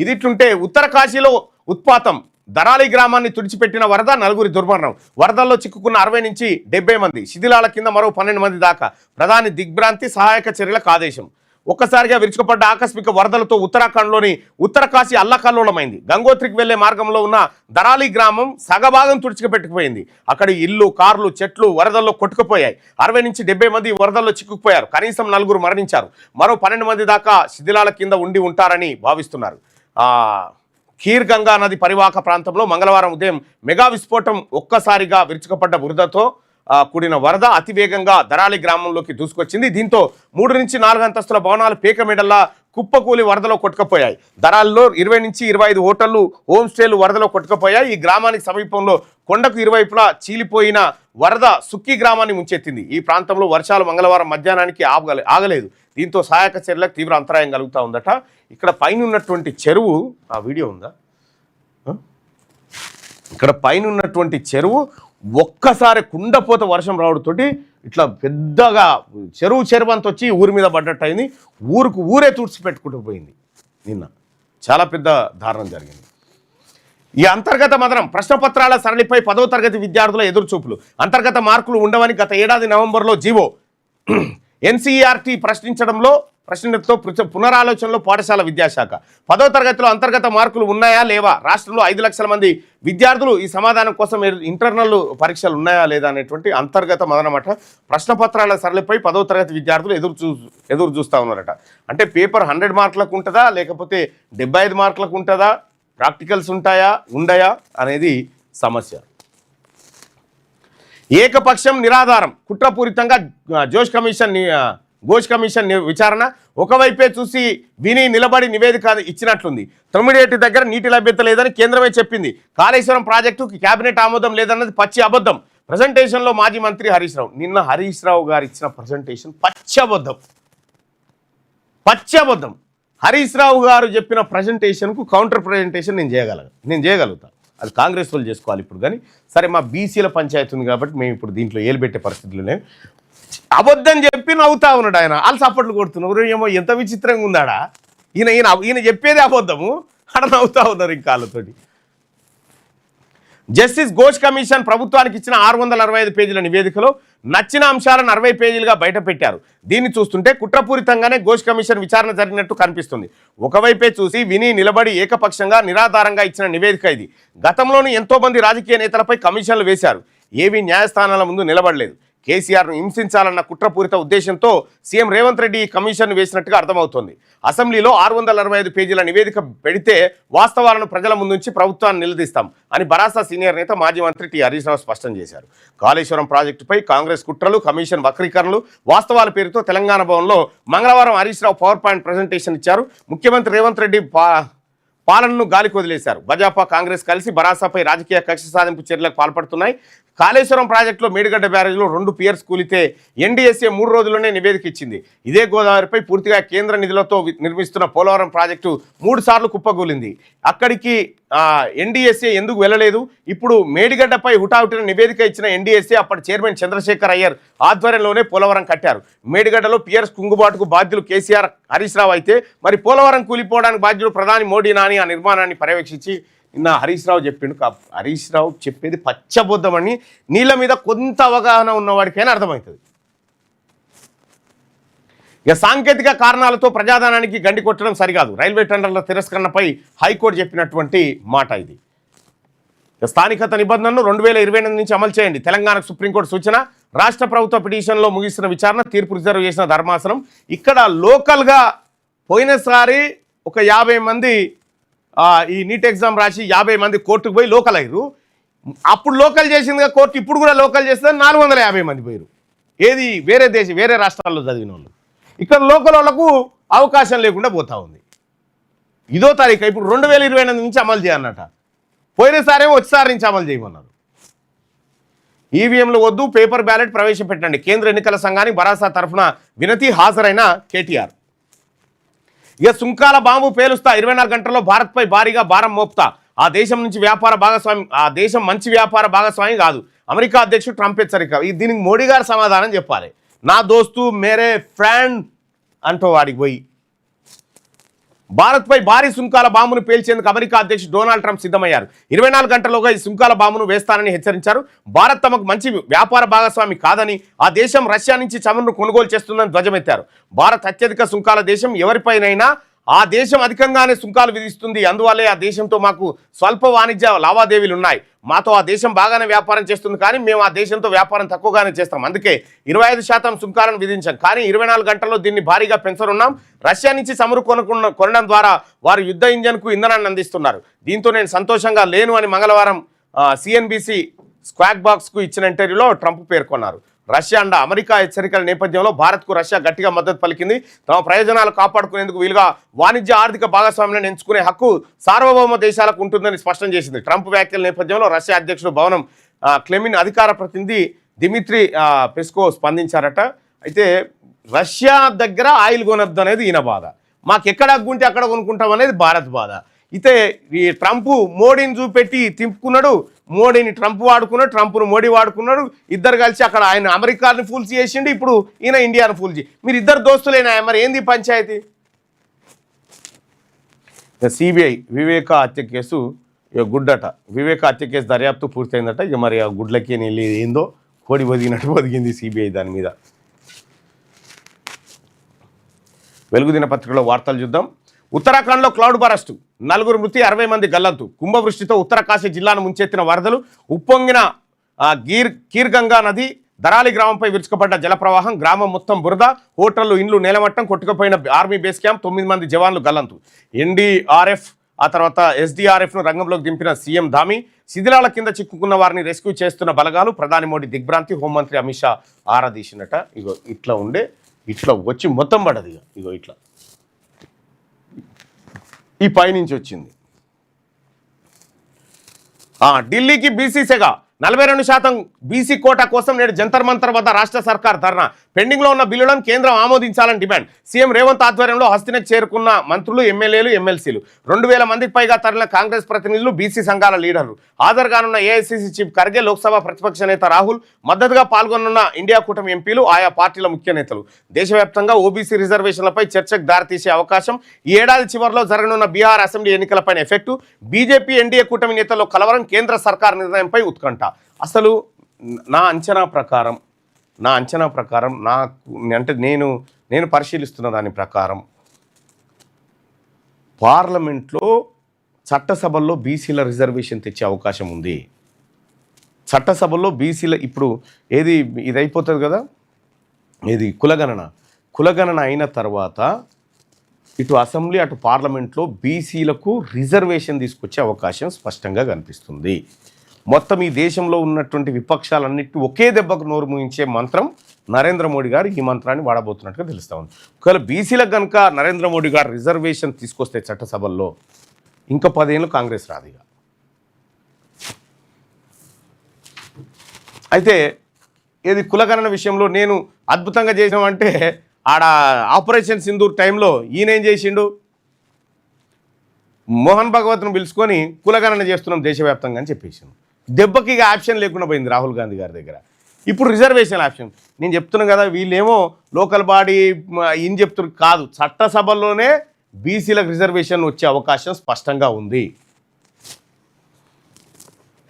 A: ఇదిట్లుంటే ఉత్తర కాశీలో ఉత్పాతం. దరాలి గ్రామాన్ని తుడిచిపెట్టిన వరద, 9 దుర్మరణం. వరదల్లో చిక్కుకున్న 60 నుంచి 70 మంది, శిథిలాల కింద మరో 12 మంది దాకా. ప్రధాని దిగ్భ్రాంతి, సహాయక చర్యలకు ఆదేశం. ఒక్కసారిగా విరుచుకుపడ్డ ఆకస్మిక వరదలతో ఉత్తరాఖండ్లోని ఉత్తరకాశీ అల్లకల్లోలమైంది. గంగోత్రికి వెళ్లే మార్గంలో ఉన్న దరాలి గ్రామం సగభాగం తుడిచిపెట్టుకుపోయింది. అక్కడి ఇల్లు, కార్లు, చెట్లు వరదల్లో కొట్టుకుపోయాయి. 60 నుంచి 70 మంది వరదల్లో చిక్కుకుపోయారు. కనీసం 9 మరణించారు. మరో 12 మంది దాకా శిథిలాల కింద ఉండి ఉంటారని భావిస్తున్నారు. ఖీర్ గంగా నది పరివాహక ప్రాంతంలో మంగళవారం ఉదయం మెగా విస్ఫోటం. ఒక్కసారిగా విరుచుకుపడ్డ బురదతో కూడిన వరద అతివేగంగా దరాలి గ్రామంలోకి దూసుకొచ్చింది. దీంతో 3 నుంచి 4 అంతస్తుల భవనాలు పేకమేడల్లా కుప్పకూలి వరదలో కొట్టుకుపోయాయి. దరాల్లో 20 నుంచి 25 హోటళ్లు, హోమ్ స్టేలు వరదలో కొట్టుకుపోయాయి. ఈ గ్రామానికి సమీపంలో కొండకు ఇరువైపులా చీలిపోయిన వరద సుక్కి గ్రామాన్ని ముంచెత్తింది. ఈ ప్రాంతంలో వర్షాలు మంగళవారం మధ్యాహ్నానికి ఆగలేదు. దీంతో సహాయక చర్యలకు తీవ్ర అంతరాయం కలుగుతూ ఉందట. ఇక్కడ పైన ఉన్నటువంటి చెరువు, ఆ వీడియో ఉందా, ఇక్కడ పైన ఉన్నటువంటి చెరువు ఒక్కసారి కుండపోత వర్షం రావడంతోటి ఇట్లా పెద్దగా చెరువు అంత వచ్చి ఊరి మీద పడ్డట్టు అయింది. ఊరే తుడిచిపెట్టుకుంటూ పోయింది. నిన్న చాలా పెద్ద దారుణం జరిగింది. ఈ అంతర్గత మదనం. ప్రశ్నపత్రాల సరళిపై 10వ తరగతి విద్యార్థుల ఎదురుచూపులు. అంతర్గత మార్కులు ఉండవని గత ఏడాది నవంబర్లో జీవో. ఎన్సీఈఆర్టీ ప్రశ్నతో పునరాలోచనలో పాఠశాల విద్యాశాఖ. 10వ తరగతిలో అంతర్గత మార్కులు ఉన్నాయా లేవా? రాష్ట్రంలో 5 లక్షల మంది విద్యార్థులు ఈ సమాధానం కోసం ఇంటర్నల్ పరీక్షలు ఉన్నాయా లేదా అనేటువంటి అంతర్గత మదనమట. ప్రశ్నపత్రాల సరళిపై 10వ తరగతి విద్యార్థులు ఎదురు చూస్తూ ఉన్నారట. అంటే పేపర్ 100 మార్కులకు ఉంటుందా, లేకపోతే 75 మార్కులకు ఉంటుందా, ప్రాక్టికల్స్ ఉండయా అనేది సమస్య. ఏకపక్షం నిరాధారం. కుట్రపూరితంగా ఘోష్ కమిషన్ విచారణ. ఒకవైపే చూసి విని నిలబడి నివేదిక ఇచ్చినట్లుంది. తొమ్మిడేటి దగ్గర నీటి లభ్యత లేదని కేంద్రమే చెప్పింది. కాళేశ్వరం ప్రాజెక్టుకు కేబినెట్ ఆమోదం లేదన్నది పచ్చి అబద్ధం. ప్రజెంటేషన్లో మాజీ మంత్రి హరీష్ రావు. నిన్న హరీష్ రావు గారు ఇచ్చిన ప్రజెంటేషన్ పచ్చి అబద్ధం. హరీష్ రావు గారు చెప్పిన ప్రజెంటేషన్కు కౌంటర్ ప్రజెంటేషన్ నేను చేయగలుగుతా. అది కాంగ్రెస్ వాళ్ళు చేసుకోవాలి ఇప్పుడు. కానీ సరే, మా బీసీల పంచాయతీ ఉంది కాబట్టి మేము ఇప్పుడు దీంట్లో ఏలుపెట్టే పరిస్థితులు అబద్ధం చెప్పి నవ్వుతా ఉన్నాడు ఆయన. వాళ్ళు సపోర్ట్లు కొడుతున్నారు. ఏమో ఎంత విచిత్రంగా ఉందాడా. ఈయన చెప్పేది అబద్ధము, అక్కడ నవ్వుతా ఉన్నారు ఇంకా వాళ్ళతోటి. జస్టిస్ ఘోష్ కమిషన్ ప్రభుత్వానికి ఇచ్చిన 665 పేజీల నివేదికలో నచ్చిన అంశాలను 60 పేజీలుగా బయటపెట్టారు. దీన్ని చూస్తుంటే కుట్రపూరితంగానే ఘోష్ కమిషన్ విచారణ జరిగినట్టు కనిపిస్తుంది. ఒకవైపే చూసి విని నిలబడి ఏకపక్షంగా నిరాధారంగా ఇచ్చిన నివేదిక ఇది. గతంలోని ఎంతో మంది రాజకీయ నేతలపై కమిషన్లు వేశారు. ఏవీ న్యాయస్థానాల ముందు నిలబడలేదు. కేసీఆర్ను హింసించాలన్న కుట్రపూరిత ఉద్దేశంతో సీఎం రేవంత్ రెడ్డి ఈ కమిషన్ వేసినట్టుగా అర్థమవుతోంది. అసెంబ్లీలో 665 పేజీల నివేదిక పెడితే వాస్తవాలను ప్రజల ముందుంచి ప్రభుత్వాన్ని నిలదీస్తాం అని బరాసా సీనియర్ నేత మాజీ మంత్రి టి హరీష్ రావు స్పష్టం చేశారు. కాళేశ్వరం ప్రాజెక్టుపై కాంగ్రెస్ కుట్రలు, కమిషన్ వక్రీకరణలు, వాస్తవాల పేరుతో తెలంగాణ భవన్లో మంగళవారం Harish Rao power point presentation ఇచ్చారు. ముఖ్యమంత్రి రేవంత్ రెడ్డి పాలనను గాలికి వదిలేశారు. భాజపా, కాంగ్రెస్ కలిసి బరాసాపై రాజకీయ కక్ష సాధింపు చర్యలకు పాల్పడుతున్నాయి. కాళేశ్వరం ప్రాజెక్టులో మేడిగడ్డ బ్యారేజ్లో 2 పియర్స్ కూలితే ఎన్డీఎస్ఏ 3 రోజుల్లోనే నివేదిక ఇచ్చింది. ఇదే గోదావరిపై పూర్తిగా కేంద్ర నిధులతో నిర్మిస్తున్న పోలవరం ప్రాజెక్టు 3 సార్లు కుప్పగూలింది. అక్కడికి ఎన్డీఎస్ఏ ఎందుకు వెళ్ళలేదు? ఇప్పుడు మేడిగడ్డపై హుటాహుటిన నివేదిక ఇచ్చిన ఎన్డీఎస్ఏ అప్పటి చైర్మన్ చంద్రశేఖర్ అయ్యర్ ఆధ్వర్యంలోనే పోలవరం కట్టారు. మేడిగడ్డలో పియర్స్ కుంగుబాటుకు బాధ్యులు కేసీఆర్, హరీష్ రావు అయితే మరి పోలవరం కూలిపోవడానికి బాధ్యులు ప్రధాని మోడీనా అని ఆ నిర్మాణాన్ని పర్యవేక్షించి నిన్న హరీష్ రావు చెప్పిండు. హరీష్ రావు చెప్పేది పచ్చబొద్దమని నీళ్ళ మీద కొంత అవగాహన ఉన్నవాడికైనా అర్థమవుతుంది. ఇక సాంకేతిక కారణాలతో ప్రజాధనానికి గండి కొట్టడం సరికాదు, రైల్వే టెండర్ల తిరస్కరణపై హైకోర్టు చెప్పినటువంటి మాట ఇది. స్థానికత నిబంధనను 2028 నుంచి అమలు చేయండి, తెలంగాణకు సుప్రీంకోర్టు సూచన. రాష్ట్ర ప్రభుత్వ పిటిషన్లో ముగిసిన విచారణ, తీర్పు రిజర్వ్ చేసిన ధర్మాసనం. ఇక్కడ లోకల్గా పోయినసారి ఒక 50 మంది ఈ నీట్ ఎగ్జామ్ రాసి 50 మంది కోర్టుకు పోయి లోకల్ అయ్యారు. అప్పుడు లోకల్ చేసిందిగా కోర్టు, ఇప్పుడు కూడా లోకల్ చేస్తే 450 మంది పోయారు. ఏది వేరే రాష్ట్రాల్లో చదివిన వాళ్ళు. ఇక్కడ లోకల్ వాళ్ళకు అవకాశం లేకుండా పోతా ఉంది. 5వ తారీఖు ఇప్పుడు 2028 నుంచి అమలు చేయన్నట. పోయినసారేమో వచ్చేసారి నుంచి అమలు చేయమన్నారు. ఈవీఎంలు వద్దు, పేపర్ బ్యాలెట్ ప్రవేశపెట్టండి, కేంద్ర ఎన్నికల సంఘానికి బరాసా తరఫున వినతి. హాజరైన కేటీఆర్. ఇక సుంకాల బాంబు పేలుస్తా, 24 గంటల్లో భారత్పై భారీగా భారం మోపుతా. ఆ దేశం మంచి వ్యాపార భాగస్వామి కాదు, అమెరికా అధ్యక్షుడు ట్రంప్ హెచ్చరిక. దీనికి మోడీ గారు సమాధానం చెప్పాలి. నా దోస్తు మేరే ఫ్రెండ్ అంటూ వాడికి పోయి భారత్పై భారీ సుంకాల బాంబును పేల్చేందుకు అమెరికా అధ్యక్షుడు డొనాల్డ్ ట్రంప్ సిద్ధమయ్యారు. 24 గంటల్లోగా ఈ సుంకాల బాంబును వేస్తానని హెచ్చరించారు. భారత్ తమకు మంచి వ్యాపార భాగస్వామి కాదని, ఆ దేశం రష్యా నుంచి చమురును కొనుగోలు చేస్తుందని ధ్వజమెత్తారు. భారత్ అత్యధిక సుంకాల దేశం, ఎవరిపైనైనా ఆ దేశం అధికంగానే సుంకాలు విధిస్తుంది. అందువల్లే ఆ దేశంతో మాకు స్వల్ప వాణిజ్య లావాదేవీలు ఉన్నాయి. మాతో ఆ దేశం బాగానే వ్యాపారం చేస్తుంది, కానీ మేము ఆ దేశంతో వ్యాపారం తక్కువగానే చేస్తాం. అందుకే 25% సుంకాలను విధించాం, కానీ 24 గంటల్లో దీన్ని భారీగా పెంచనున్నాం. రష్యా నుంచి చమురు కొనడం ద్వారా వారు యుద్ధ ఇంజన్కు ఇంధనాన్ని అందిస్తున్నారు. దీంతో నేను సంతోషంగా లేను అని మంగళవారం సిఎన్బిసి స్క్వాక్ బాక్స్కు ఇచ్చిన ఇంటర్వ్యూలో ట్రంప్ పేర్కొన్నారు. రష్యా అండ అమెరికా హెచ్చరికల నేపథ్యంలో భారత్కు రష్యా గట్టిగా మద్దతు పలికింది. తమ ప్రయోజనాలు కాపాడుకునేందుకు వీలుగా వాణిజ్య ఆర్థిక భాగస్వామ్యాన్ని ఎంచుకునే హక్కు సార్వభౌమ దేశాలకు ఉంటుందని స్పష్టం చేసింది. ట్రంప్ వ్యాఖ్యల నేపథ్యంలో రష్యా అధ్యక్షుడు భవనం క్లెమిన్ అధికార ప్రతినిధి దిమిత్రి పెస్కో స్పందించారట. అయితే రష్యా దగ్గర ఆయిల్ కొనొద్దు అనేది ఈయన బాధ, మాకు ఎక్కడ అగ్గుంటే అక్కడ కొనుక్కుంటాం అనేది భారత్ బాధ. అయితే ఈ ట్రంప్ మోడీని చూపెట్టి తిప్పుకున్నాడు, మోడీని ట్రంప్ వాడుకున్నాడు, ట్రంప్ను మోడీ వాడుకున్నాడు. ఇద్దరు కలిసి అక్కడ ఆయన అమెరికాని ఫూల్స్ చేసిండు, ఇప్పుడు ఈయన ఇండియాను ఫూల్ చేసి, మీరు ఇద్దరు దోస్తులేనా? మరి ఏంది పంచాయతీ? సిబిఐ వివేక హత్య కేసు గుడ్డట. వివేక హత్య కేసు దర్యాప్తు పూర్తయిందట. ఇక మరి ఆ గుడ్లకి ఏందో కోడి బదిగినట్టు బదిగింది సిబిఐ దాని మీద. వెలుగు దినపత్రికలో వార్తలు చూద్దాం. ఉత్తరాఖండ్లో క్లౌడ్ బరస్టు, 4 మృతి, 60 మంది గల్లంతు. కుంభవృష్టితో ఉత్తరకాశీ జిల్లాను ముంచెత్తిన వరదలు. ఉప్పొంగిన కీర్గంగా నది, దరాలి గ్రామంపై విరుచుకుపడ్డ జలప్రవాహం. గ్రామం మొత్తం బురద, హోటళ్లు, ఇండ్లు నేలమట్టం. కొట్టుకుపోయిన ఆర్మీ బేస్ క్యాంప్, 9 మంది జవాన్లు గల్లంతు. ఎన్డీఆర్ఎఫ్ ఆ తర్వాత ఎస్డీఆర్ఎఫ్ను రంగంలోకి దింపిన సీఎం ధామి. శిథిలాల కింద చిక్కుకున్న వారిని రెస్క్యూ చేస్తున్న బలగాలు. ప్రధాని మోడీ దిగ్భ్రాంతి, హోంమంత్రి అమిత్ షా ఆరాధీసినట. ఇగో ఇట్లా ఉండే, ఇట్లా వచ్చి మొత్తం పడదు. ఇగో ఇట్లా ఈ పైనుంచి వచ్చింది. ఢిల్లీకి బీసీ సెగ, 42% బీసీ కోటా కోసం నేడు జంతర్ మంతర్ వద్ద రాష్ట్ర సర్కార్ ధర్నా. పెండింగ్లో ఉన్న బిల్లులను కేంద్రం ఆమోదించాలని డిమాండ్. సీఎం రేవంత్ ఆధ్వర్యంలో హస్తినకు చేరుకున్న మంత్రులు, ఎమ్మెల్యేలు, ఎమ్మెల్సీలు. 2000 మందికి పైగా తరలిన కాంగ్రెస్ ప్రతినిధులు, బీసీ సంఘాల లీడర్లు. హాజరు కానున్న ఏఐసీసీ చీఫ్ ఖర్గే, లోక్సభ ప్రతిపక్ష నేత రాహుల్, మద్దతుగా పాల్గొనున్న ఇండియా కూటమి ఎంపీలు, ఆయా పార్టీల ముఖ్య నేతలు. దేశవ్యాప్తంగా ఓబీసీ రిజర్వేషన్లపై చర్చకు దారితీసే అవకాశం. ఈ ఏడాది చివరిలో జరగనున్న బీహార్ అసెంబ్లీ ఎన్నికలపై ఎఫెక్టు. బీజేపీ ఎన్డీఏ కూటమి నేతల్లో కలవరం. కేంద్ర సర్కార్ నిర్ణయంపై ఉత్కంఠ. అసలు నా అంచనా ప్రకారం నాకు అంటే నేను పరిశీలిస్తున్న దాని ప్రకారం పార్లమెంట్లో చట్టసభల్లో బీసీల రిజర్వేషన్ తెచ్చే అవకాశం ఉంది. చట్టసభల్లో బీసీల ఇప్పుడు ఏది ఇది అయిపోతుంది కదా, ఇది కులగణన అయిన తర్వాత ఇటు అసెంబ్లీ అటు పార్లమెంట్లో బీసీలకు రిజర్వేషన్ తీసుకొచ్చే అవకాశం స్పష్టంగా కనిపిస్తుంది. మొత్తం ఈ దేశంలో ఉన్నటువంటి విపక్షాలన్నిటి ఒకే దెబ్బకు నోరు మూయించే మంత్రం నరేంద్ర మోడీ గారు ఈ మంత్రాన్ని వాడబోతున్నట్టుగా తెలుస్తూ ఉంది. ఒకవేళ బీసీలకు కనుక నరేంద్ర మోడీ గారు రిజర్వేషన్ తీసుకొస్తే చట్టసభల్లో ఇంకా 10 ఏళ్ళు కాంగ్రెస్ రాదు. ఇక అయితే ఏది కులగణన విషయంలో నేను అద్భుతంగా చేసామంటే ఆడ ఆపరేషన్ సింధూర్ టైంలో ఈయన ఏం చేసిండు, మోహన్ భగవత్ను పిలుచుకొని కులగణన చేస్తున్నాం దేశవ్యాప్తంగా అని చెప్పేసాను. దెబ్బకి ఇక ఆప్షన్ లేకుండా పోయింది రాహుల్ గాంధీ గారి దగ్గర. ఇప్పుడు రిజర్వేషన్ ఆప్షన్ నేను చెప్తున్నాను కదా, వీళ్ళేమో లోకల్ బాడీ ఏం చెప్తున్నారు కాదు, చట్టసభల్లోనే బీసీలకు రిజర్వేషన్ వచ్చే అవకాశం స్పష్టంగా ఉంది.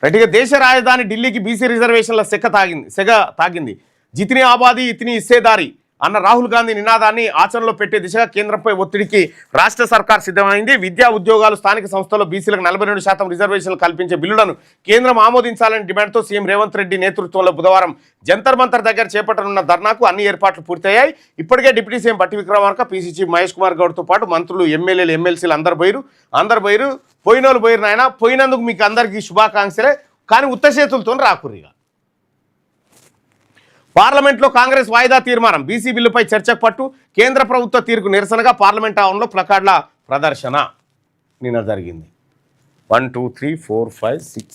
A: రైట్గా దేశ రాజధాని ఢిల్లీకి బీసీ రిజర్వేషన్ల సెగ తాగింది. జితిని ఆబాది ఇతిని ఇస్సేదారి అన్న రాహుల్ గాంధీ నినాదాన్ని ఆచరణలో పెట్టే దిశగా కేంద్రంపై ఒత్తిడికి రాష్ట్ర సర్కార్ సిద్ధమైంది. విద్యా ఉద్యోగాలు స్థానిక సంస్థల్లో బీసీలకు 42% రిజర్వేషన్లు కల్పించే బిల్లులను కేంద్రం ఆమోదించాలని డిమాండ్తో సీఎం రేవంత్ రెడ్డి నేతృత్వంలో బుధవారం జంతర్ మంతర్ దగ్గర చేపట్టనున్న ధర్నాకు అన్ని ఏర్పాట్లు పూర్తయ్యాయి. ఇప్పటికే డిప్యూటీ సీఎం బట్టి విక్రమార్క, పీసీ చీఫ్ మహేష్ కుమార్ గౌడ్తో పాటు మంత్రులు, ఎమ్మెల్యేలు, ఎమ్మెల్సీలు అందరు పోయిరు. పోయినోళ్ళు పోయిరు నాయన, పోయినందుకు మీకు అందరికీ శుభాకాంక్షలే, కానీ ఉత్త చేతులతో రాకుర్రిగా. పార్లమెంట్లో కాంగ్రెస్ వాయిదా తీర్మానం, బీసీ బిల్లుపై చర్చకు పట్టు, కేంద్ర ప్రభుత్వ తీరుకు నిరసనగా పార్లమెంట్ ఆవరణలో ప్లకార్డుల ప్రదర్శన నిన్న జరిగింది. 1 2 3 4 5 6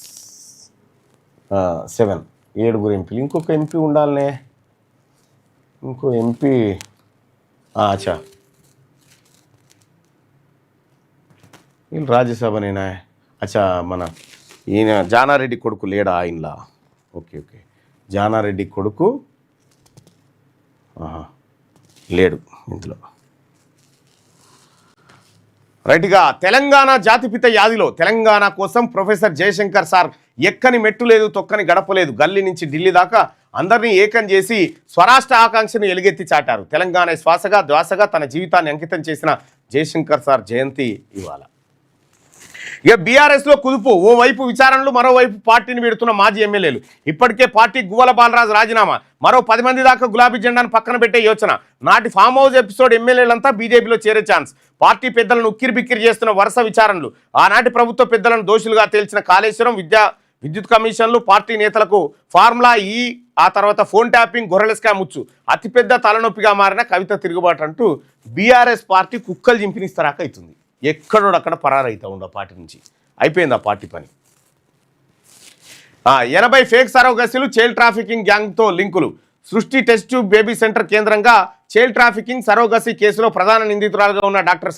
A: 7 7 ఎంపీలు, ఇంకొక ఎంపీ ఉండాలనే, ఇంకో ఎంపీ అచ్చా వీళ్ళు రాజ్యసభనేనా, అచ్చా మన ఈయన జానారెడ్డి కొడుకు లేడా ఆయనలా, ఓకే జానారెడ్డి కొడుకు లేడు ఇందులో. రైట్గా తెలంగాణ జాతిపిత యాదిలో తెలంగాణ కోసం ప్రొఫెసర్ జయశంకర్ సార్ ఎక్కని మెట్టు లేదు, తొక్కని గడప లేదు, గల్లీ నుంచి ఢిల్లీ దాకా అందరినీ ఏకం చేసి స్వరాష్ట్ర ఆకాంక్షను ఎలుగెత్తి చాటారు. తెలంగాణ శ్వాసగా ధ్వాసగా తన జీవితాన్ని అంకితం చేసిన జయశంకర్ సార్ జయంతి ఇవాళ. ఇక బీఆర్ఎస్లో కుదుపు, ఓవైపు విచారణలు, మరోవైపు పార్టీని వీడుతున్న మాజీ ఎమ్మెల్యేలు. ఇప్పటికే పార్టీ గువ్వల బాలరాజు రాజీనామా, మరో 10 మంది దాకా గులాబీ జెండాను పక్కన పెట్టే యోచన. నాటి ఫామ్ హౌస్ ఎపిసోడ్ ఎమ్మెల్యేలంతా బీజేపీలో చేరే ఛాన్స్. పార్టీ పెద్దలను ఉక్కిరిబిక్కిరి చేస్తున్న వరుస విచారణలు, ఆనాటి ప్రభుత్వ పెద్దలను దోషులుగా తేల్చిన కాళేశ్వరం, విద్యుత్ కమిషన్లు, పార్టీ నేతలకు ఫార్ములా ఈ, ఆ తర్వాత ఫోన్ ట్యాపింగ్, గొర్రెల స్కామ్ ముచ్చు, అతిపెద్ద తలనొప్పిగా మారిన కవిత తిరుగుబాటు అంటూ బీఆర్ఎస్ పార్టీ కుక్కలు చింపినిస్తరాక అవుతుంది. ఎక్కడోడక్కడ పరారైతా ఉండ పార్టీ నుంచి, అయిపోయింది ఆ పార్టీ పని. 80 ఫేక్ సరోగసీలు, చైల్డ్ ట్రాఫికింగ్ గ్యాంగ్తో లింకులు. సృష్టి టెస్ట్ ట్యూబ్ బేబీ సెంటర్ కేంద్రంగా చైల్డ్ ట్రాఫికింగ్ సరోగసీ కేసులో ప్రధాన నిందితురాలుగా ఉన్న డాక్టర్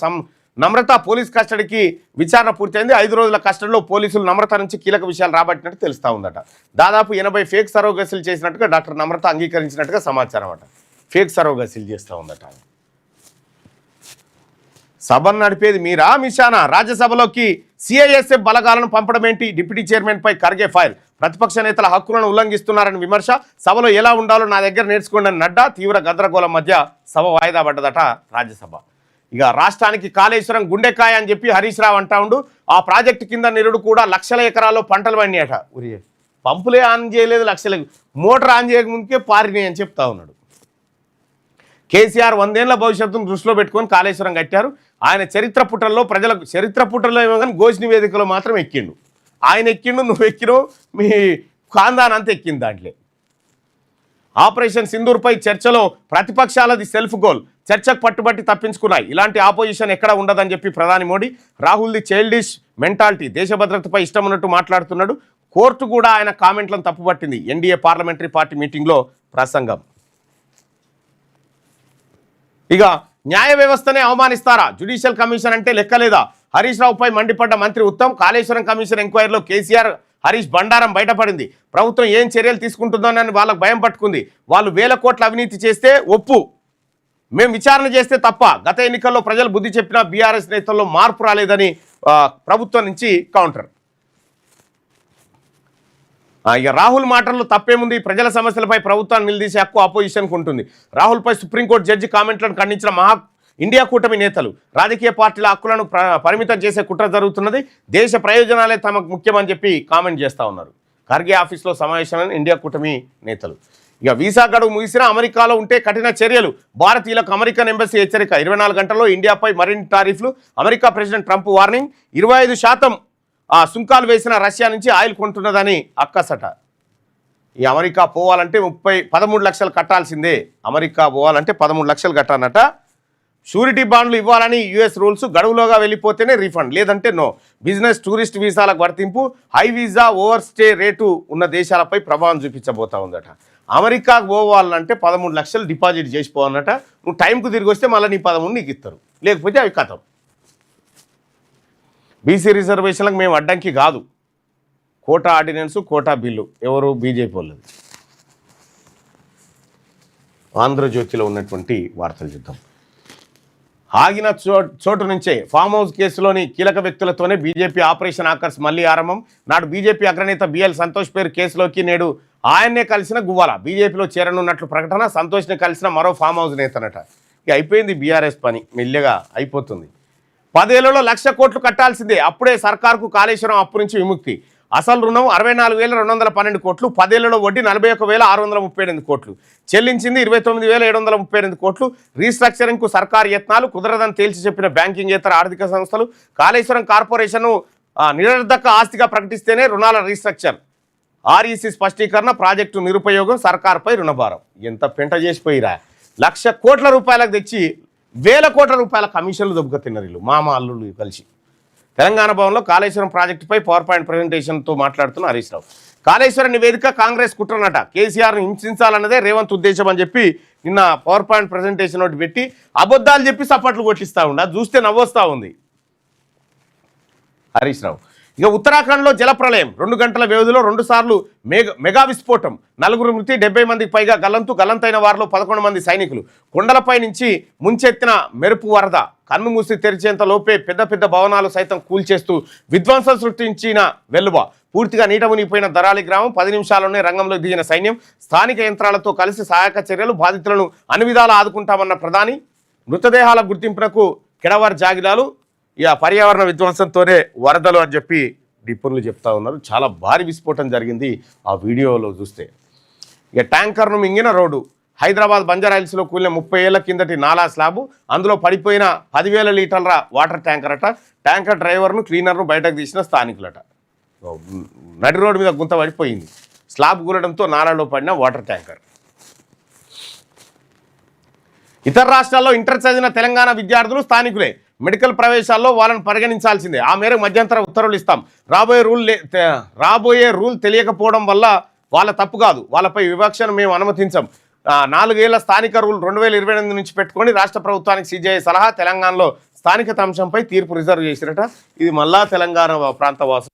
A: నమ్రత పోలీస్ కస్టడీకి విచారణ పూర్తయింది. 5 రోజుల కస్టడీలో పోలీసులు నమ్రత నుంచి కీలక విషయాలు రాబట్టినట్టు తెలుస్తూ ఉందట. దాదాపు 80 ఫేక్ సరోగసీలు చేసినట్టుగా డాక్టర్ నమ్రత అంగీకరించినట్టుగా సమాచారం అట. ఫేక్ సరోగసీలు చేస్తూ ఉందట. సభను నడిపేది మీరా మిషానా? రాజ్యసభలోకి సిఐఎస్ఎఫ్ బలగాలను పంపడం ఏంటి? డిప్యూటీ చైర్మన్పై ఖర్గే ఫైర్. ప్రతిపక్ష నేతల హక్కులను ఉల్లంఘిస్తున్నారని విమర్శ. సభలో ఎలా ఉండాలో నా దగ్గర నేర్చుకోండి అని నడ్డా. తీవ్ర గందరగోళం మధ్య సభ వాయిదా పడ్డదట రాజ్యసభ. ఇక రాష్ట్రానికి కాళేశ్వరం గుండెకాయ అని చెప్పి హరీష్ రావు అంటా ఉండు. ఆ ప్రాజెక్టు కింద నిరుడు కూడా లక్షల ఎకరాల్లో పంటలు పండియట. పంపులే ఆన్ చేయలేదు, లక్షల మోటార్ ఆన్ చేయకముందుకే పారినాయి అని చెప్తా ఉన్నాడు. కేసీఆర్ 100 ఏళ్ల భవిష్యత్తును దృష్టిలో పెట్టుకొని కాళేశ్వరం కట్టారు. ఆయన చరిత్ర పుటల్లో ప్రజలకు, చరిత్ర పుటల్లో ఏమో కానీ గోష్ నివేదికలో మాత్రం ఎక్కిండు. ఆయన ఎక్కిండు, నువ్వు ఎక్కినావు, మీ ఖాందాన్ అంతా ఎక్కింది దాంట్లో. ఆపరేషన్ సింధూర్పై చర్చలో ప్రతిపక్షాలది సెల్ఫ్ గోల్. చర్చకు పట్టుబట్టి తప్పించుకున్నాయి. ఇలాంటి ఆపోజిషన్ ఎక్కడ ఉండదని చెప్పి ప్రధాని మోడీ. రాహుల్ది చైల్డిష్ మెంటాలిటీ, దేశ భద్రతపై ఇష్టం ఉన్నట్టు మాట్లాడుతున్నాడు. కోర్టు కూడా ఆయన కామెంట్లను తప్పుపట్టింది. ఎన్డీఏ పార్లమెంటరీ పార్టీ మీటింగ్లో ప్రసంగం. ఇక న్యాయ వ్యవస్థనే అవమానిస్తారా? జ్యుడిషియల్ కమిషన్ అంటే లెక్కలేదా? హరీష్ రావుపై మండిపడ్డ మంత్రి ఉత్తమ్. కాళేశ్వరం కమిషన్ ఎంక్వైరీలో కేసీఆర్, హరీష్ బండారం బయటపడింది. ప్రభుత్వం ఏం చర్యలు తీసుకుంటుందోనని వాళ్ళకు భయం పట్టుకుంది. వాళ్ళు 1000 కోట్ల అవినీతి చేస్తే ఒప్పు, మేము విచారణ చేస్తే తప్ప. గత ఎన్నికల్లో ప్రజలు బుద్ధి చెప్పినా బీఆర్ఎస్ నేతల్లో మార్పు రాలేదని ప్రభుత్వం నుంచి కౌంటర్. ఇక రాహుల్ మాటల్లో తప్పేముంది? ప్రజల సమస్యలపై ప్రభుత్వాన్ని నిలదీసే హక్కు అపోజిషన్కు ఉంటుంది. రాహుల్పై సుప్రీంకోర్టు జడ్జి కామెంట్లను ఖండించిన ఇండియా కూటమి నేతలు. రాజకీయ పార్టీల హక్కులను పరిమితం చేసే కుట్ర జరుగుతున్నది. దేశ ప్రయోజనాలే తమకు ముఖ్యమని చెప్పి కామెంట్ చేస్తూ ఉన్నారు. ఖర్గే ఆఫీస్లో సమావేశాలను ఇండియా కూటమి నేతలు. ఇక వీసా గడువు ముగిసినా అమెరికాలో ఉంటే కఠిన చర్యలు, భారతీయులకు అమెరికన్ ఎంబసీ హెచ్చరిక. 24 గంటల్లో ఇండియాపై మరిన్ని టారిఫ్లు. America president Trump warning. 25% సుంకాలు వేసిన రష్యా నుంచి ఆయిల్ కొంటున్నదని అక్కసట. ఈ అమెరికా పోవాలంటే 13 లక్షలు కట్టాల్సిందే. అమెరికా పోవాలంటే 13 లక్షలు కట్టాలన్నట. షూరిటీ బాండ్లు ఇవ్వాలని యూఎస్ రూల్స్. గడువులోగా వెళ్ళిపోతేనే రీఫండ్, లేదంటే నో. బిజినెస్, టూరిస్ట్ వీసాలకు వర్తింపు. High visa overstay rate ఉన్న దేశాలపై ప్రభావం చూపించబోతా ఉందట. అమెరికాకు పోవాలంటే 13 లక్షలు డిపాజిట్ చేసిపోవాలన్నట. నువ్వు టైంకు తిరిగి వస్తే మళ్ళీ నీ 13 నీకు ఇస్తారు, లేకపోతే అవి కథం. బీసీ రిజర్వేషన్లకు మేము అడ్డంకి కాదు. కోటా ఆర్డినెన్సు, కోటా బిల్లు ఎవరు? బీజేపీ వాళ్ళది. ఆంధ్రజ్యోతిలో ఉన్నటువంటి వార్తలు చూద్దాం. ఆగిన చోటు నుంచే ఫామ్ హౌస్ కేసులోని కీలక వ్యక్తులతోనే బీజేపీ ఆపరేషన్ ఆకర్ష్ మళ్లీ ఆరంభం. నాడు బీజేపీ అగ్రనేత బిఎల్ సంతోష్ పేరు కేసులోకి, నేడు ఆయన్నే కలిసిన గువ్వాల. బీజేపీలో చేరనున్నట్లు ప్రకటన. సంతోష్ని కలిసిన మరో ఫామ్ హౌస్ నేతనట. ఇక అయిపోయింది బీఆర్ఎస్ పని, మెల్లగా అయిపోతుంది. 10 ఏళ్లలో 1,00,000 కోట్లు కట్టాల్సిందే, అప్పుడే సర్కార్కు కాళేశ్వరం అప్పు నుంచి విముక్తి. అసలు రుణం 64,212 కోట్లు, 10 ఏళ్లలో వడ్డీ 41,638 కోట్లు, చెల్లించింది 29,738 కోట్లు. రీస్ట్రక్చరింగ్కు సర్కారు యత్నాలు, కుదరదని తేల్చి చెప్పిన బ్యాంకింగేతర ఆర్థిక సంస్థలు. కాళేశ్వరం కార్పొరేషన్ను నిరర్ధక ఆస్తిగా ప్రకటిస్తేనే రుణాల రీస్ట్రక్చర్. ఆర్ఈసీ స్పష్టీకరణ. ప్రాజెక్టు నిరుపయోగం, సర్కార్పై రుణభారం. ఎంత పెంట చేసిపోయిరా. 1,00,000 కోట్ల రూపాయలకు తెచ్చి 1,000 కోట్ల రూపాయల కమిషన్లు దొబ్బక తిన్నారు వీళ్ళు, మామ అల్లుళ్ళు కలిసి. తెలంగాణ భవన్లో కాళేశ్వరం ప్రాజెక్టుపై పవర్ పాయింట్ ప్రజెంటేషన్తో మాట్లాడుతున్న హరీష్ రావు. కాళేశ్వరం నివేదిక కాంగ్రెస్ కుట్రనట. కేసీఆర్ను హింసించాలన్నదే రేవంత్ ఉద్దేశం అని చెప్పి నిన్న పవర్ పాయింట్ ప్రజెంటేషన్ ఒకటి పెట్టి అబద్ధాలు చెప్పి సపట్లు కొట్టిస్తూ ఉండ, చూస్తే నవ్వొస్తూ ఉంది హరీష్ రావు. ఇక ఉత్తరాఖండ్లో జలప్రలయం. 2 గంటల వ్యవధిలో 2 సార్లు మెగా విస్ఫోటం. 4 మృతి, 70 మందికి పైగా గల్లంతైన వారిలో 11 మంది సైనికులు. కొండలపై నుంచి ముంచెత్తిన మెరుపు వరద. కన్ను మూసి తెరిచేంత లోపే పెద్ద భవనాలు సైతం కూల్చేస్తూ విధ్వంసం సృష్టించిన వెల్లువ. పూర్తిగా నీట మునిగిపోయిన దరాలి గ్రామం. 10 నిమిషాల్లోనే రంగంలో దిగిన సైన్యం. స్థానిక యంత్రాలతో కలిసి సహాయక చర్యలు. బాధితులను అన్ని విధాలా ఆదుకుంటామన్న ప్రధాని. మృతదేహాల గుర్తింపునకు కెడవార్ జాగిరాలు. ఇక పర్యావరణ విధ్వంసంతోనే వరదలు అని చెప్పి నిపుణులు చెప్తా ఉన్నారు. చాలా భారీ విస్ఫోటం జరిగింది ఆ వీడియోలో చూస్తే. ఇక ట్యాంకర్ను మింగిన రోడ్డు. హైదరాబాద్ బంజారాహిల్స్లో కూలిన 30 ఏళ్ల కిందటి నాలా స్లాబు. అందులో పడిపోయిన 10,000 లీటర్ల వాటర్ ట్యాంకర్ అట. ట్యాంకర్ డ్రైవర్ను, క్లీనర్ను బయటకు తీసిన స్థానికులట. నడి రోడ్డు మీద గుంత పడిపోయింది. స్లాబ్ కూలడంతో నాలాలో పడిన వాటర్ ట్యాంకర్. ఇతర రాష్ట్రాల్లో ఇంటర్ చదివిన తెలంగాణ విద్యార్థులు స్థానికులే. మెడికల్ ప్రవేశాల్లో వాళ్ళని పరిగణించాల్సిందే. ఆ మేరకు మధ్యంతర ఉత్తర్వులు ఇస్తాం. రాబోయే రూల్ తెలియకపోవడం వల్ల వాళ్ళ తప్పు కాదు, వాళ్ళపై వివక్షను మేము అనుమతించాం. 4 ఏళ్ల స్థానిక రూల్ 2028 నుంచి పెట్టుకొని రాష్ట్ర ప్రభుత్వానికి సిజేఐ సలహా. తెలంగాణలో స్థానికత అంశంపై తీర్పు రిజర్వ్ చేసిరట. ఇది మళ్ళా తెలంగాణ ప్రాంత వాసు.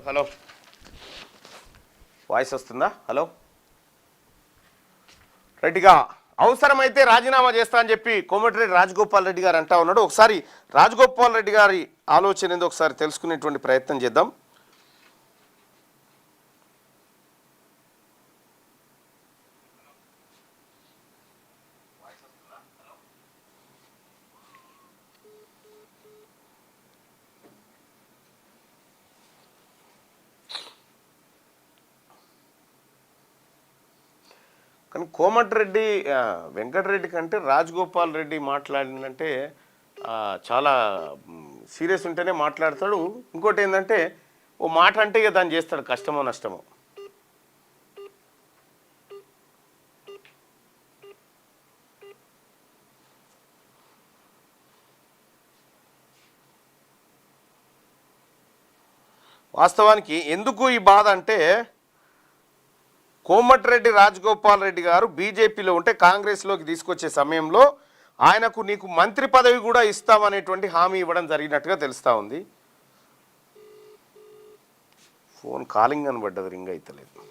A: హలో వాయిస్ వస్తుందా? హలో. రైట్గా అవసరమైతే రాజీనామా చేస్తా అని చెప్పి కోమటిరెడ్డి రాజగోపాల్ రెడ్డి గారు అంటా ఉన్నాడు. ఒకసారి రాజగోపాల్ రెడ్డి గారి ఆలోచన ఏందో ఒకసారి తెలుసుకునేటువంటి ప్రయత్నం చేద్దాం. కానీ కోమటిరెడ్డి వెంకటరెడ్డి కంటే రాజగోపాల్ రెడ్డి మాట్లాడిందంటే చాలా సీరియస్ ఉంటేనే మాట్లాడతాడు. ఇంకోటి ఏంటంటే ఓ మాట అంటే ఇక దాన్ని చేస్తాడు, కష్టమో నష్టమో. వాస్తవానికి ఎందుకు ఈ బాధ అంటే కోమటిరెడ్డి రాజగోపాల్ రెడ్డి గారు బీజేపీలో ఉంటే కాంగ్రెస్లోకి తీసుకొచ్చే సమయంలో ఆయనకు నీకు మంత్రి పదవి కూడా ఇస్తామనేటువంటి హామీ ఇవ్వడం జరిగినట్టుగా తెలుస్తూ ఉంది. ఫోన్ కాలింగ్ అని పడ్డది, రింగ్ అవుతలేదు.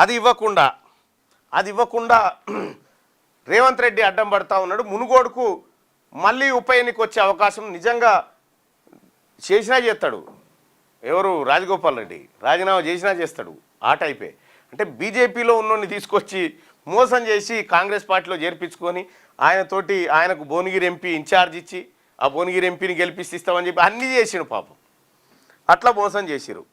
A: అది ఇవ్వకుండా రేవంత్ రెడ్డి అడ్డం పడతా ఉన్నాడు. మునుగోడుకు మళ్ళీ ఉప ఎన్నిక వచ్చే అవకాశం నిజంగా చేసినా చేస్తాడు. ఎవరు? రాజగోపాల్ రెడ్డి రాజీనామా చేసినా చేస్తాడు. ఆ టైపే. అంటే బీజేపీలో ఉన్నోడిని తీసుకొచ్చి మోసం చేసి కాంగ్రెస్ పార్టీలో చేర్పించుకొని ఆయనకు భువనగిరి ఎంపీ ఇన్ఛార్జ్ ఇచ్చి ఆ భువనగిరి ఎంపీని గెలిపిస్తామని చెప్పి అన్నీ చేసిరు పాపం. అట్లా మోసం చేసిరు.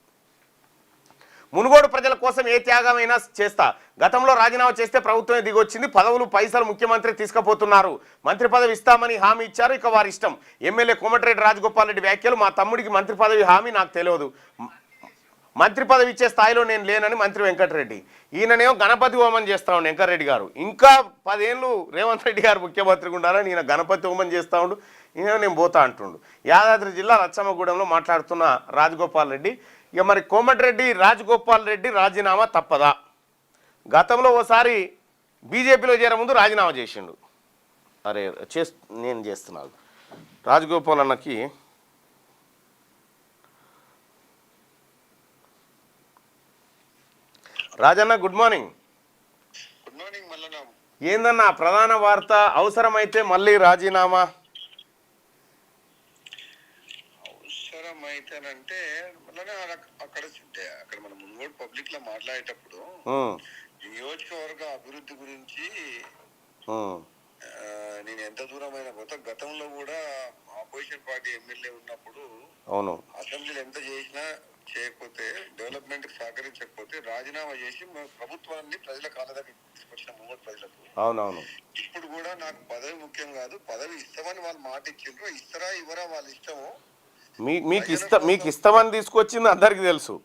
A: మునుగోడు ప్రజల కోసం ఏ త్యాగమైనా చేస్తా. గతంలో రాజీనామా చేస్తే ప్రభుత్వమే దిగొచ్చింది. పదవులు పైసలు ముఖ్యమంత్రి తీసుకుపోతున్నారు. మంత్రి పదవి ఇస్తామని హామీ ఇచ్చారు. ఇక వారి ఇష్టం. ఎమ్మెల్యే కోమటిరెడ్డి రాజగోపాల్ రెడ్డి వ్యాఖ్యలు. మా తమ్ముడికి మంత్రి పదవి హామీ నాకు తెలియదు. మంత్రి పదవి ఇచ్చే స్థాయిలో నేను లేనని మంత్రి వెంకటరెడ్డి. ఈయననేమో గణపతి హోమం చేస్తా ఉండు వెంకటరెడ్డి గారు. ఇంకా 10 ఏళ్ళు రేవంత్ రెడ్డి గారు ముఖ్యమంత్రిగా ఉండాలని ఈయన గణపతి హోమం చేస్తూ ఉండు. ఈయన నేను పోతా అంటుండు. యాదాద్రి జిల్లా లచ్చమ్మగూడెంలో మాట్లాడుతున్న రాజగోపాల్ రెడ్డి. ఇక మరి కోమటిరెడ్డి రాజగోపాల్ రెడ్డి రాజీనామా తప్పదా? గతంలో ఓసారి బీజేపీలో చేరే ముందు రాజీనామా చేసిండు. అరే నేను చేస్తున్నాను. రాజగోపాల్ అన్నకి Rajanna good morning.
B: Good morning Mallanna.
A: ఏందన్నా ప్రధాన వార్త? అవసరమైతే మళ్ళీ రాజీనామా.
B: అవసరమైతేనంటే మల్లన్న అక్కడ మనం మున్గోడు పబ్లిక్ లో మాట్లాడేటప్పుడు నియోజకవర్గ అభివృద్ధి గురించి నేను ఎంత దూరమైన పోతా. గతంలో కూడా ఆపోజిషన్ పార్టీ ఎమ్మెల్యే ఉన్నప్పుడు
A: అవును
B: అసెంబ్లీలో ఎంత చేసినా చేయకపోతే డెవలప్మెంట్ కి సహకరించకపోతే రాజీనామా చేసి ప్రభుత్వాన్ని ప్రజల కాళ్ళ దగ్గర తీసుకొచ్చిన మున్గోడు ప్రజలకు.
A: అవునవును.
B: ఇప్పుడు కూడా నాకు పదవి ముఖ్యం కాదు, పదవి ఇస్తామని వాళ్ళు మాట ఇచ్చిండ్రు. ఇస్తారా ఇవ్వరా వాళ్ళ ఇష్టము.
A: మీకు ఇస్తామని తీసుకొచ్చింది అందరికీ తెలుసు.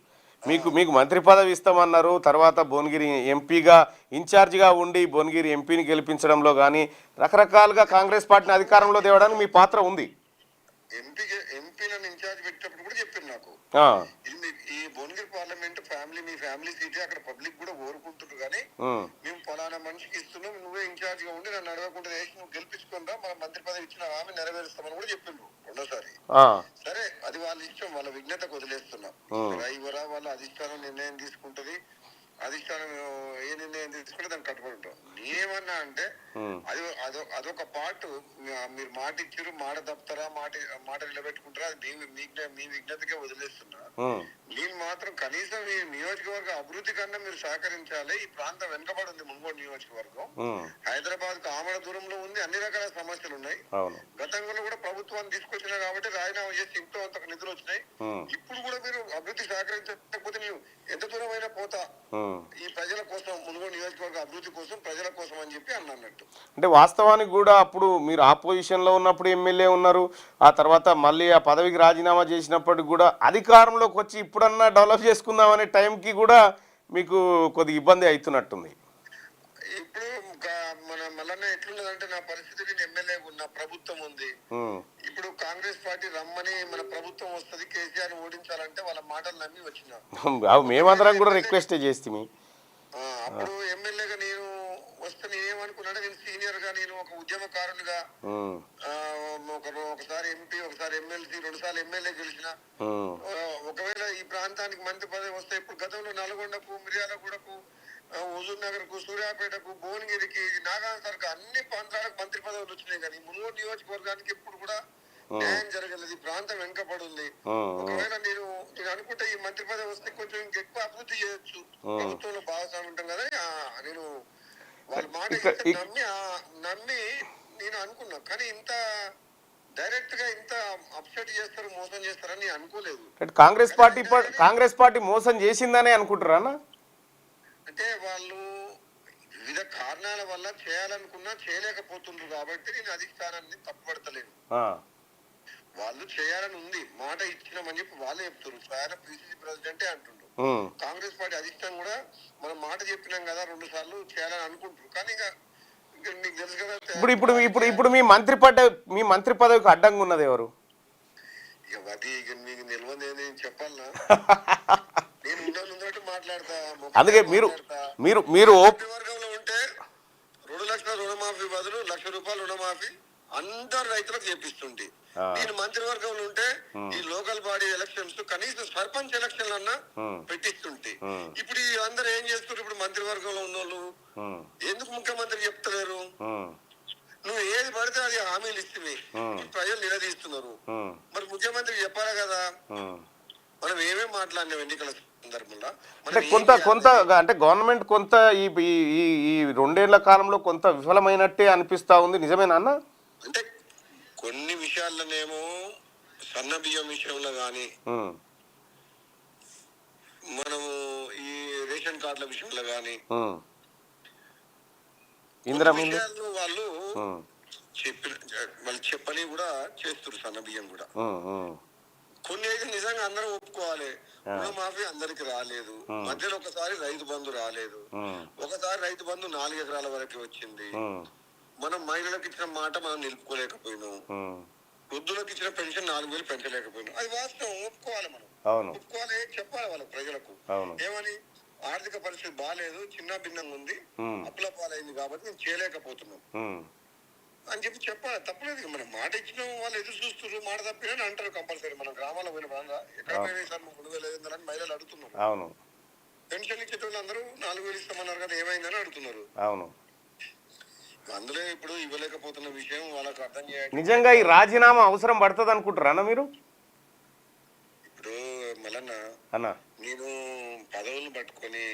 A: మీకు మంత్రి పదవి ఇస్తామన్నారు. తర్వాత భువనగిరి ఎంపీగా ఇన్ఛార్జిగా ఉండి భువనగిరి ఎంపీని గెలిపించడంలో కానీ రకరకాలుగా కాంగ్రెస్ పార్టీని అధికారంలో తేవడానికి మీ పాత్ర ఉంది.
B: ఎంపీ నన్ను ఇన్ఛార్జ్ పెట్టినప్పుడు కూడా చెప్పారు నాకు, ఈ భువనగిరి పార్లమెంట్ మీ ఫ్యామిలీ సీటే, అక్కడ పబ్లిక్ కూడా కోరుకుంటున్నారు కానీ మేము ఫలానా మనిషికి ఇస్తున్నాం, నువ్వే ఇన్ఛార్జ్ గా ఉండి నన్ను అడగకుండా వేసి నువ్వు గెలిపించుకుంటా, మన మంత్రి పదవి ఇచ్చిన హామీ నెరవేరుస్తామని కూడా చెప్పిండ్రు రెండోసారి. సరే అది వాళ్ళ ఇష్టం, వాళ్ళ విజ్ఞతకు వదిలేస్తున్నాం. ఇవరా వాళ్ళ అధిష్టానం నిర్ణయం తీసుకుంటది. అధిష్టానం ఏ నిర్ణయం తీసుకుంటే దాన్ని కట్టుబడి ఉంటాం. నేనేమన్నా అంటే అదొక పార్ట్. మీరు మాట ఇచ్చారు, మాట తప్పుతారా, మాట నిలబెట్టుకుంటారా, అది మీ విజ్ఞతకే వదిలేస్తున్నా. నేను మాత్రం కనీసం ఈ నియోజకవర్గ అభివృద్ధి కన్నా మీరు సహకరించాలి. ఈ ప్రాంతం వెనుకబడి ఉంది మున్గోడు నియోజకవర్గం. హైదరాబాద్ కు ఆమడ దూరంలో ఉంది. అన్ని రకాల సమస్యలు ఉన్నాయి. గతంలో కూడా ప్రభుత్వాన్ని తీసుకొచ్చినా కాబట్టి రాజీనామా చేసి ఇంట్లో అంతకు నిధులు వచ్చినాయి. ఇప్పుడు కూడా మీరు అభివృద్ధి సహకరించకపోతే నేను ఎంత దూరమైనా పోతా ఈ ప్రజల కోసం, మున్గోడు నియోజకవర్గ అభివృద్ధి కోసం, ప్రజల కోసం అని చెప్పి అన్నట్టు.
A: అంటే వాస్తవానికి కూడా అప్పుడు మీరు ఆపోజిషన్లో ఉన్నప్పుడు ఎమ్మెల్యే ఉన్నారు. ఆ తర్వాత మళ్ళీ ఆ పదవికి రాజీనామా చేసినప్పటికి కూడా అధికారంలోకి వచ్చి ఇప్పుడన్నా డెవలప్ చేసుకుందాం అనే టైంకి కూడా మీకు కొద్దిగా ఇబ్బంది అవుతున్నట్టుంది.
B: ఇప్పుడు మన మళ్ళీ ఎట్లున్నదంటే నా పరిస్థితి, నేను ఎమ్మెల్యే ఉన్నా, ప్రభుత్వం ఉంది. ఇప్పుడు కాంగ్రెస్ పార్టీ రమ్మని మన ప్రభుత్వం వస్తుంది, కేసీఆర్ ఓడించాలంటే వాళ్ళ మాటలు నమ్మి వచ్చినా.
A: మేమందరం కూడా రిక్వెస్ట్ చేస్తే
B: అప్పుడు ఎమ్మెల్యేగా నేను వస్తే నేనేమనుకున్నాడు, నేను సీనియర్ గా, నేను ఒక ఉద్యమకారునిగా, ఒకసారి ఎంపీ, ఒకసారి ఎమ్మెల్సీ, 2 సార్లు ఎమ్మెల్యే గెలిచిన, ఒకవేళ ఈ ప్రాంతానికి మంత్రి పదవి వస్తే, ఇప్పుడు గతంలో నల్గొండకు, మిర్యాలగూడకు, హుజూర్ నగర్ కు, సూర్యాపేటకు, భువనగిరికి, నాగార్జునకు అన్ని ప్రాంతాలకు మంత్రి పదవులు వచ్చినాయి. కానీ మునుగోడు నియోజకవర్గానికి ఎప్పుడు కూడా న్యాయం జరగలేదు. ఈ ప్రాంతం వెనుకబడి ఉంది. ఒకవేళ నేను అనుకుంటే ఈ మంత్రి పదవి వస్తే కొంచెం ఇంకెక్కువ అభివృద్ధి చేయొచ్చు, ప్రభుత్వంలో భాగస్వామి ఉంటాం కదా. నేను వాళ్ళ మాట నమ్మి నేను అనుకున్నా. కానీ ఇంత డైరెక్ట్ గా ఇంత అప్సెట్ చేస్తారు, మోసం చేస్తారని నేను అనుకోలేదు.
A: కాంగ్రెస్ పార్టీ మోసం చేసిందనే అనుకుంటారా? అంటే
B: వాళ్ళు వివిధ కారణాల వల్ల చేయాలనుకున్నా చేయలేకపోతుండ్రు కాబట్టి నేను అధిష్టానాన్ని తప్పుపడతలేను. వాళ్ళు చేయాలని ఉంది, మాట ఇచ్చినామని చెప్పి వాళ్ళే చెప్తారు. స్వయాన పిసిసి ప్రెసిడెంటే అంటుండ్రు. కాంగ్రెస్ పార్టీ అధిష్టానం కూడా మనం మాట చెప్పినాం కదా 2 సార్లు చేయాలని అనుకుంటారు. కానీ ఇక నీకు తెలుసు కదా,
A: ఇప్పుడు మీ మంత్రి పదవికి అడ్డంగా ఉన్నది ఎవరు?
B: ఇక అది మీకు నిల్వది నేను చెప్పాలనా? నేను ఉన్నట్టు మాట్లాడతా.
A: అందుకే మీరు
B: వర్గంలో ఉంటే 2 లక్షల రుణమాఫీ బదులు 1 లక్ష రూపాయలు రుణమాఫీ అందరు రైతులకు చేపిస్తుంది. నేను మంత్రివర్గంలో ఉంటే ఈ లోకల్ బాడీ ఎలక్షన్స్ కనీసం సర్పంచ్ ఎలక్షన్లు అన్నా పెట్టిస్తుంటే, ఇప్పుడు ఈ అందరు ఏం చేస్తున్నారు? ఇప్పుడు మంత్రివర్గంలో ఉన్న వాళ్ళు ఎందుకు ముఖ్యమంత్రి చెప్తలేరు? నువ్వు ఏది పడితే అది హామీలు ఇస్తుంది, ప్రజలు నిలదీస్తున్నారు. మరి ముఖ్యమంత్రి చెప్పాలి కదా. మనం ఏమేమి మాట్లాడినాం ఎన్నికల సందర్భంలో.
A: కొంత అంటే గవర్నమెంట్ కొంత ఈ 2 ఏళ్ల కాలంలో కొంత విఫలమైనట్టే అనిపిస్తా ఉంది. నిజమేనా అన్న?
B: అంటే కొన్ని విషయాల్లోనేమో సన్న బియ్యం విషయంలో గాని, మనము ఈ రేషన్ కార్డుల విషయంలో గాని, విషయాల్లో వాళ్ళు చెప్పని కూడా చేస్తారు. సన్న బియ్యం కూడా కొన్ని అయితే నిజంగా అందరం ఒప్పుకోవాలి. రుణమాఫీ అందరికి రాలేదు. మధ్యలో ఒకసారి రైతు బంధు రాలేదు. ఒకసారి రైతు బంధు 4 ఎకరాల వరకు వచ్చింది. మనం మహిళలకు ఇచ్చిన మాట మనం నిలుపుకోలేకపోయినాం. వృద్ధులకు ఇచ్చిన పెన్షన్ 4,000 పెంచలేకపోయినాం. అది వాస్తవం, ఒప్పుకోవాలి. మనం ఒప్పుకోవాలి, చెప్పాలి వాళ్ళకు, ప్రజలకు. ఏమని? ఆర్థిక పరిస్థితి బాగాలేదు, చిన్న భిన్నంగా ఉంది, అప్పుల పాలైంది కాబట్టి మేము చేయలేకపోతున్నాం అని చెప్పి చెప్పాలి. తప్పలేదు. మనం మాట ఇచ్చినాం, వాళ్ళు ఎదురు చూస్తున్నారు. మాట తప్పినా అంటారు కంపల్సరీ. మన గ్రామాల్లో పోయిన ఎక్కడ పోయినా సార్ 3,000 మహిళలు అడుగుతున్నారు. పెన్షన్ ఇచ్చేటోళ్ళు అందరూ 4,000 ఇస్తామన్నారు కదా, ఏమైందని అడుగుతున్నారు. అందులో ఇప్పుడు ఇవ్వలేకపోతున్న విషయం వాళ్ళకి అర్థం చేయాలి.
A: నిజంగా ఈ రాజీనామా అవసరం పడుతుంది అనుకుంటారా మీరు?
B: ఇప్పుడు మళ్ళా నేను పదవులను పట్టుకొని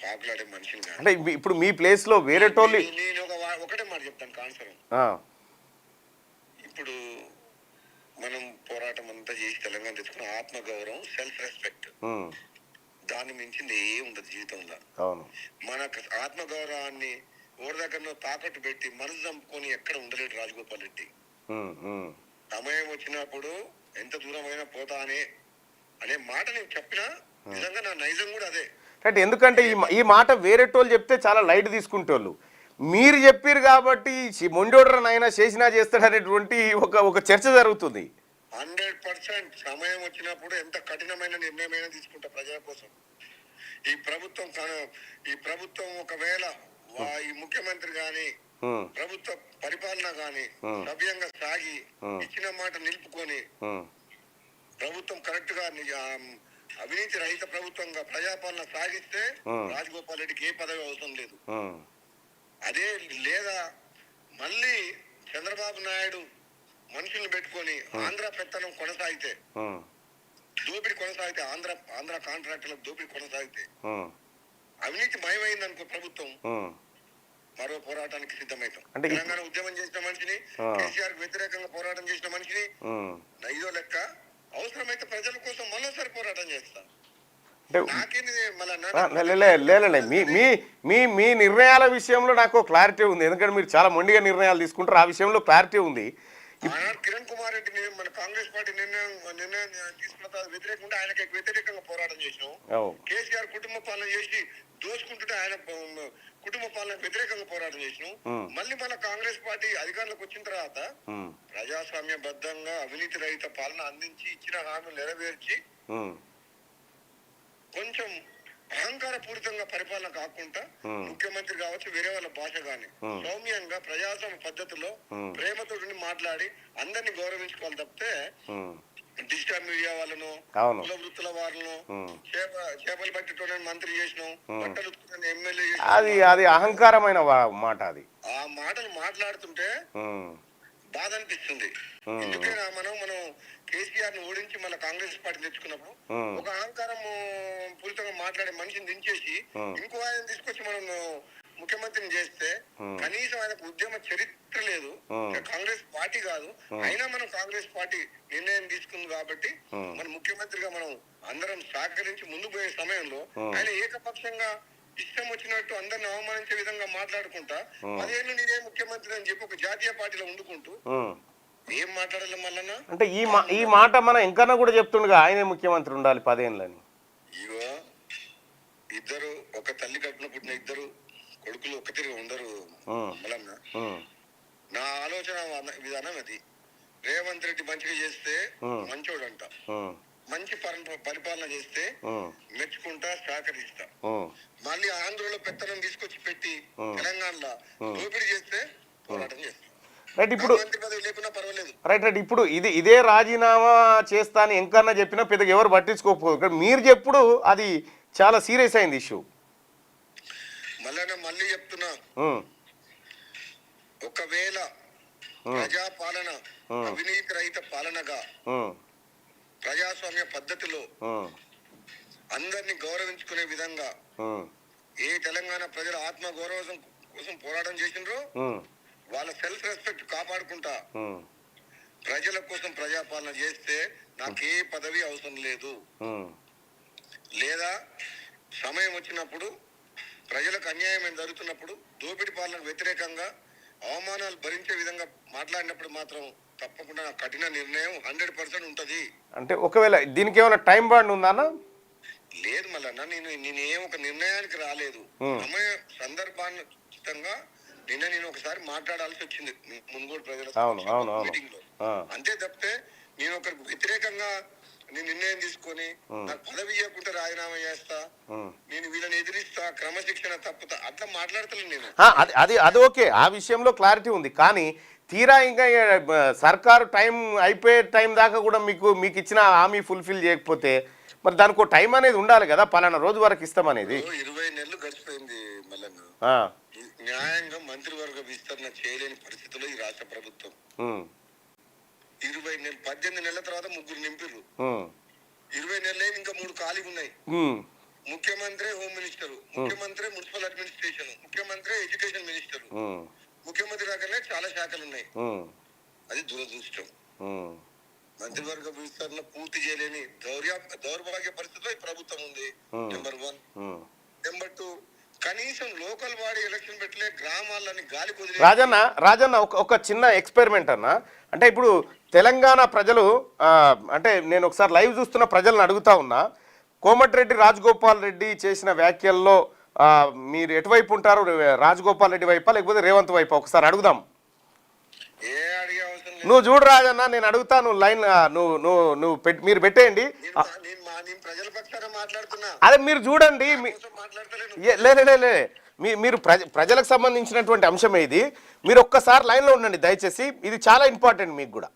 B: పాకులాడే మనిషిని
A: అంటే ఇప్పుడు మీ ప్లేస్ లో వేరే టోళ్ళు.
B: నేను ఒకటే మాట చెప్తాను కాన్సర్. ఇప్పుడు మనం పోరాటం అంతా చేసి తెలంగాణ తెచ్చుకున్న ఆత్మగౌరవం, సెల్ఫ్ రెస్పెక్ట్, దాన్ని మించింది ఏ ఉండదు జీవితంలో. మనకు ఆత్మగౌరవాన్ని ఓడి దగ్గర తాకట్టు పెట్టి మనసు చంపుకొని ఎక్కడ ఉండలేడు రాజగోపాల్ రెడ్డి. సమయం వచ్చినప్పుడు ఎంత దూరమైనా పోతా అనే మాట నేను చెప్పినా నిజంగా నా నైజం కూడా అదే.
A: అంటే ఎందుకంటే ఈ మాట వేరేటోళ్ళు చెప్తే చాలా లైట్ తీసుకుంటోళ్ళు, మీరు చెప్పారు కాబట్టి మొండోడరనైనా చేసినా చేస్తాడనేటువంటి ఒక చర్చ జరుగుతుంది.
B: 100% సమయం వచ్చినప్పుడు ఎంత కఠినమైన నిర్ణయమైనా తీసుకుంటా ప్రజల కోసం. ఈ ప్రభుత్వం ఒకవేళ ఈ ముఖ్యమంత్రి గాని, ప్రభుత్వ పరిపాలన గాని సవ్యంగా సాగి ఇచ్చిన మాట నిలుపుకొని ప్రభుత్వం కరెక్ట్ గా అవినీతి రహిత ప్రభుత్వంగా ప్రజాపాలన సాగిస్తే రాజగోపాల్ రెడ్డికి ఏ పదవి అవసరం లేదు. అదే లేదా మళ్ళీ చంద్రబాబు నాయుడు మనుషుల్ని పెట్టుకొని ఆంధ్ర పెత్తనం కొనసాగితే, దోపిడీ కొనసాగితే, ఆంధ్ర కాంట్రాక్టులకు దోపిడీ కొనసాగితే, అవినీతి మయమైంది అనుకో ప్రభుత్వం, మరో పోరాటానికి సిద్ధమవుతాం. తెలంగాణ ఉద్యమం చేసిన మనిషిని, కేసీఆర్ వ్యతిరేకంగా పోరాటం చేసిన మనిషిని, ఐదో లెక్క అవసరమైతే ప్రజల కోసం మరోసారి పోరాటం చేస్తా.
A: మీ నిర్ణయాల విషయంలో నాకు క్లారిటీ ఉంది, ఎందుకంటే మీరు చాలా మొండిగా నిర్ణయాలు తీసుకుంటారు. ఆ విషయంలో క్లారిటీ ఉంది.
B: కిరణ్ కుమార్ రెడ్డి మన కాంగ్రెస్ పార్టీ నిర్ణయం తీసుకున్న వ్యతిరేకంగా ఆయనకి వ్యతిరేకంగా పోరాటం చేసినాం. కేసీఆర్ కుటుంబ పాలన చేసి దోచుకుంటుంటే ఆయన కుటుంబ పాలన వ్యతిరేకంగా పోరాటం చేసినాం. మళ్ళీ మన కాంగ్రెస్ పార్టీ అధికారంలోకి వచ్చిన తర్వాత ప్రజాస్వామ్యబద్ధంగా అవినీతి రహిత పాలన అందించి ఇచ్చిన హామీలు నెరవేర్చి కొంచెం అహంకార పూరితంగా పరిపాలన కాకుండా ముఖ్యమంత్రి కావచ్చు వేరే వాళ్ళ భాష గాని సౌమ్యంగా ప్రజాస్వామ్య పద్ధతిలో ప్రేమతో మాట్లాడి అందరినీ గౌరవించుకోవాలి తప్పితే డిజిటల్ మీడియా వాళ్ళను కుల వృత్తుల వాళ్ళను చేపలు పట్టేటోళ్ళని మంత్రి చేసినాం బట్టలు ఉతుకుతున్న ఎమ్మెల్యే
A: అది అహంకారమైన మాట. అది
B: ఆ మాటలు మాట్లాడుతుంటే బాధ అనిపిస్తుంది. ఎందుకైనా మనం కేసీఆర్ ను ఓడించి మళ్ళీ కాంగ్రెస్ పార్టీ తెచ్చుకున్నప్పుడు ఒక అహంకారం పూరితంగా మాట్లాడే మనిషిని దించేసి ఇంకో ఆయన తీసుకొచ్చి మనం ముఖ్యమంత్రిని చేస్తే కనీసం ఆయనకు ఉద్యమ చరిత్ర లేదు, కాంగ్రెస్ పార్టీ కాదు, అయినా మనం కాంగ్రెస్ పార్టీ నిర్ణయం తీసుకుంది కాబట్టి మన ముఖ్యమంత్రిగా మనం అందరం సహకరించి ముందు పోయే సమయంలో ఆయన ఏకపక్షంగా ఇష్టం వచ్చినట్టు అందరిని అవమానించే విధంగా మాట్లాడుకుంటా 10 ఏళ్ళు నేనే ముఖ్యమంత్రి అని చెప్పి ఒక జాతీయ పార్టీలో ఉండుకుంటూ ఏం మాట్లాడాలి మల్లన్న?
A: అంటే ఈ మాట మన ఇంకన్నా కూడా చెప్తుండగా ఆయనే ముఖ్యమంత్రి ఉండాలి 10 ఏళ్ళని.
B: ఇగో ఇద్దరు ఒక తల్లి కడుపున పుట్టిన ఇద్దరు కొడుకులు ఒకటిగా ఉండరు మల్లన్న. నా ఆలోచన విధానం అది. రేవంత్ రెడ్డి మంచిగా చేస్తే మంచోడంట, మంచి పరిపాలన చేస్తే మెచ్చుకుంటా సహకరిస్తా. మళ్ళీ ఆంధ్రలో పెత్తనం తీసుకొచ్చి పెట్టి తెలంగాణలో దోపిడీ చేస్తే పోరాటం చేస్తా.
A: రైట్, ఇప్పుడు
B: లేకున్నా పర్వాలేదు.
A: రైట్ ఇప్పుడు ఇదే రాజీనామా చేస్తా అని ఎంకన్నా చెప్పినా పెద్దగా ఎవరు పట్టించుకోకపోదు. మీరు చెప్పుడు అది చాలా సీరియస్ అయింది ఇష్యూ.
B: మళ్ళీ చెప్తున్నా, ఒకవేళ ప్రజాపాలన అవినీతి రహిత పాలనగా ప్రజాస్వామ్య పద్ధతిలో అందరినీ గౌరవించుకునే విధంగా ఏ తెలంగాణ ప్రజల ఆత్మ గౌరవం కోసం పోరాటం చేసినరో వాళ్ళ సెల్ఫ్ రెస్పెక్ట్ కాపాడుకుంటా ప్రజల కోసం ప్రజాపాలన చేస్తే నాకే పదవి అవసరం లేదు. లేదా సమయం వచ్చినప్పుడు ప్రజలకు అన్యాయం జరుగుతున్నప్పుడు దోపిడీ పాలనకు వ్యతిరేకంగా అవమానాలు భరించే విధంగా మాట్లాడినప్పుడు మాత్రం తప్పకుండా కఠిన నిర్ణయం 100% ఉంటది.
A: అంటే ఒకవేళ దీనికి ఏమైనా టైం బాండ్ ఉందా?
B: లేదు మల్లన్న, నేనేం ఒక నిర్ణయానికి రాలేదు. సమయ సందర్భానుచితంగా నేను ఒకసారి మాట్లాడాల్సి వచ్చింది మున్గోడు ప్రజల మీటింగ్ లో. అంతే తప్పితే నేను ఒకరికి వ్యతిరేకంగా నేను నిర్ణయం తీసుకొని నాకు పదవి ఇవ్వకుండా రాజీనామా చేస్తా, నేను వీళ్ళని ఎదిరిస్తా, క్రమశిక్షణ తప్పుతా అట్లా మాట్లాడతలేదు నేను.
A: అది ఓకే, ఆ విషయంలో క్లారిటీ ఉంది. కానీ తీరా ఇంకా సర్కారు టైం అయిపోయే టైం దాకా కూడా మీకు ఇచ్చిన హామీ ఫుల్ఫిల్ చేయకపోతే మరి దానికి ఒక టైం అనేది ఉండాలి కదా, పలానా రోజు వరకు ఇస్తామనేది.
B: 20 నెలలు గడిచిపోయింది మల్లన్న. న్యాయంగా మంత్రివర్గ విస్తరణ చేయలేని పరిస్థితుల్లో ఈ రాష్ట్ర ప్రభుత్వం 20 నెలలు 18 నెలల తర్వాత 3 నింపిర్రు. 20 నెలలు ఇంకా 3 ఖాళీగా ఉన్నాయి. ముఖ్యమంత్రి హోమ్ మినిస్టర్, ముఖ్యమంత్రి మున్సిపల్ అడ్మినిస్ట్రేషన్, ముఖ్యమంత్రి ఎడ్యుకేషన్ మినిస్టర్, ముఖ్యమంత్రి దగ్గరనే చాలా శాఖలు ఉన్నాయి. అది దురదృష్టం. మంత్రివర్గ విస్తరణ పూర్తి చేయలేని దౌర్భాగ్య పరిస్థితిలో ఈ ప్రభుత్వం ఉంది. నెంబర్ 1. నెంబర్ 2, కనీసం లోకల్ బాడీ ఎలక్షన్ పెట్టలే, గ్రామాలని గాలి కుదిరి.
A: రాజన్న ఒక చిన్న ఎక్స్పెరిమెంట్ అన్న. అంటే ఇప్పుడు తెలంగాణ ప్రజలు అంటే నేను ఒకసారి లైవ్ చూస్తున్న ప్రజలను అడుగుతా ఉన్నా, కోమటిరెడ్డి రాజగోపాల్ రెడ్డి చేసిన వ్యాఖ్యల్లో మీరు ఎటువైపు ఉంటారు? రాజగోపాల్ రెడ్డి వైపా లేకపోతే రేవంత్ వైపా? ఒకసారి అడుగుదాం. నువ్వు చూడు రాజన్న, నేను అడుగుతాను లైన్, మీరు పెట్టేయండి. అదే మీరు చూడండి. లే మీరు ప్రజలకు సంబంధించినటువంటి అంశమే ఇది. మీరు ఒక్కసారి లైన్లో ఉండండి దయచేసి, ఇది చాలా ఇంపార్టెంట్ మీకు కూడా.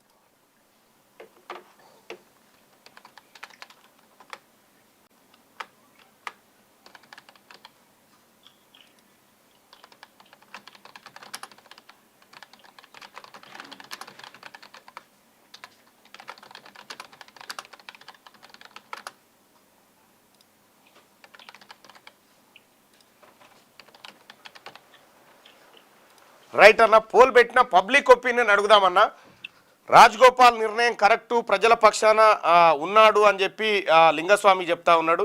A: రైట్ అన్న, పోల్ పెట్టిన పబ్లిక్ ఒపీనియన్ అడుగుదామన్నా. రాజగోపాల్ నిర్ణయం కరెక్టు, ప్రజల పక్షాన ఉన్నాడు అని చెప్పి లింగస్వామి చెప్తా ఉన్నాడు.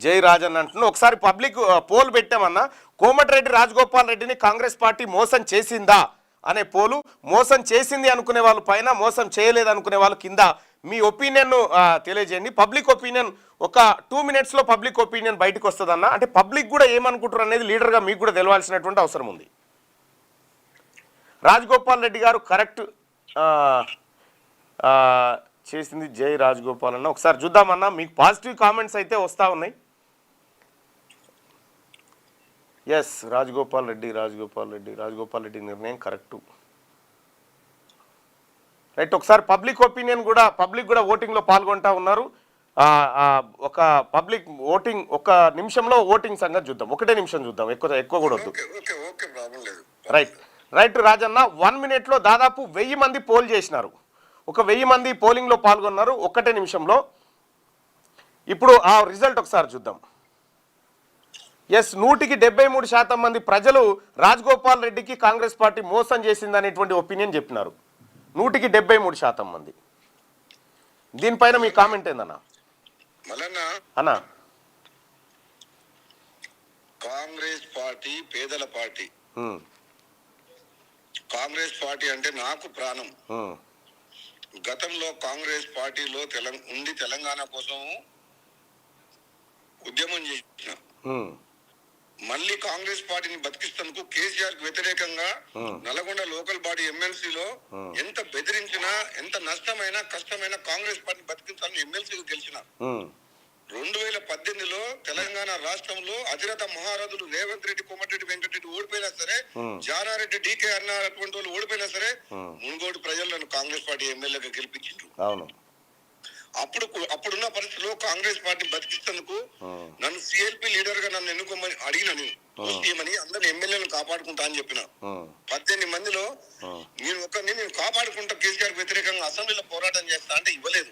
A: జై రాజన్ అంటున్నా. ఒకసారి పబ్లిక్ పోల్ పెట్టామన్నా. కోమటిరెడ్డి రాజగోపాల్ రెడ్డిని కాంగ్రెస్ పార్టీ మోసం చేసిందా అనే పోలు. మోసం చేసింది అనుకునే వాళ్ళు పైన, మోసం చేయలేదు అనుకునే వాళ్ళు కింద మీ ఒపీనియన్ తెలియజేయండి. పబ్లిక్ ఒపీనియన్ ఒక 2 minutesలో పబ్లిక్ ఒపీనియన్ బయటకు వస్తుందన్న. అంటే పబ్లిక్ కూడా ఏమనుకుంటారు అనేది లీడర్గా మీకు కూడా తెలవాల్సినటువంటి అవసరం ఉంది. రాజగోపాల్ రెడ్డి గారు కరెక్ట్ చేసింది జై రాజగోపాల్ అన్న. ఒకసారి చూద్దామన్నా, మీకు పాజిటివ్ కామెంట్స్ అయితే వస్తూ ఉన్నాయి. ఎస్, రాజగోపాల్ రెడ్డి నిర్ణయం కరెక్టు. రైట్, ఒకసారి పబ్లిక్ ఒపీనియన్ కూడా, పబ్లిక్ కూడా ఓటింగ్లో పాల్గొంటా ఉన్నారు. ఒక పబ్లిక్ ఓటింగ్, ఒక నిమిషంలో ఓటింగ్ సంగతి చూద్దాం. ఒకటే నిమిషం చూద్దాం, ఎక్కువ కూడా వద్దు. రైట్ రాజన్న, 1 minute దాదాపు 1000 మంది పోల్ చేసినారు. ఒక 1000 మంది పోలింగ్లో పాల్గొన్నారు ఒక్కటే నిమిషంలో. ఇప్పుడు ఆ రిజల్ట్ ఒకసారి చూద్దాం. ఎస్, 173% మంది ప్రజలు రాజగోపాల్ రెడ్డికి కాంగ్రెస్ పార్టీ మోసం చేసిందనేటువంటి ఒపీనియన్ చెప్పినారు. 173% మంది. దీనిపైన మీ కామెంట్ ఏందన్నా? అన్నా,
B: కాంగ్రెస్ పార్టీ పేదల పార్టీ. కాంగ్రెస్ పార్టీ అంటే నాకు ప్రాణం. గతంలో కాంగ్రెస్ పార్టీలో తెలంగాణ కోసం ఉద్యమం చేసిన, మళ్ళీ కాంగ్రెస్ పార్టీని బతికిస్తేందుకు కేసీఆర్ కు వ్యతిరేకంగా నల్గొండ లోకల్ బాడీ ఎమ్మెల్సీలో ఎంత బెదిరించినా, ఎంత నష్టమైనా, కష్టమైనా కాంగ్రెస్ పార్టీని బతికించాలని ఎమ్మెల్సీగా గెలిచిన. 2018లో తెలంగాణ రాష్ట్రంలో అధిరత మహారథులు రేవంత్ రెడ్డి, కోమటిరెడ్డి వెంకటరెడ్డి ఓడిపోయినా సరే, జానారెడ్డి, డీకే అన్న అటువంటి వాళ్ళు ఓడిపోయినా సరే, మున్గోడు ప్రజలు నన్ను కాంగ్రెస్ పార్టీ ఎమ్మెల్యేగా గెలిపించిండ్రు. అప్పుడున్న పరిస్థితిలో కాంగ్రెస్ పార్టీ బతికిస్తేందుకు నన్ను సిఎల్పి లీడర్ గా నన్ను ఎన్నుకోమని అడిగిన, నేను అందరిని ఎమ్మెల్యేలను కాపాడుకుంటా అని చెప్పిన. 18 మందిలో నేను కాపాడుకుంటా, కేసీఆర్ వ్యతిరేకంగా అసెంబ్లీలో పోరాటం చేస్తా అంటే ఇవ్వలేదు.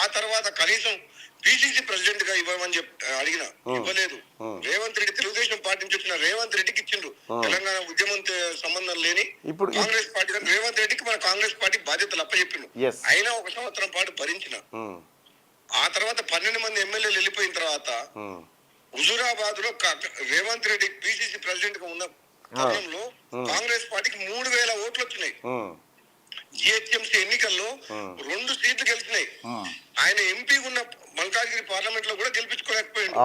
B: ఆ తర్వాత కనీసం పిసిసి ప్రెసిడెంట్ గా ఇవ్వమని అడిగిన, ఇవ్వలేదు. రేవంత్ రెడ్డి, తెలుగుదేశం పార్టీ నుంచి వచ్చిన రేవంత్ రెడ్డికి ఇచ్చిండ్రు. తెలంగాణ ఉద్యమంతో సంబంధం లేని కాంగ్రెస్ పార్టీ రేవంత్ రెడ్డికి మన కాంగ్రెస్ పార్టీ బాధ్యతలు అప్పచెప్పిండు. అయినా 1 సంవత్సరం పాటు భరించిన. ఆ తర్వాత 12 మంది ఎమ్మెల్యేలు వెళ్ళిపోయిన తర్వాత హుజూరాబాద్ లో రేవంత్ రెడ్డి పిసిసి ప్రెసిడెంట్ గా ఉన్న సమయంలో కాంగ్రెస్ పార్టీకి 3000 ఓట్లు వచ్చినాయి. జిహెచ్ఎంసీ ఎన్నికల్లో 2 సీట్లు గెలిచినాయి. ఆయన ఎంపీ ఉన్న మల్కాజ్గిరి పార్లమెంట్ లో కూడా గెలిపించుకోలేకపోయింది.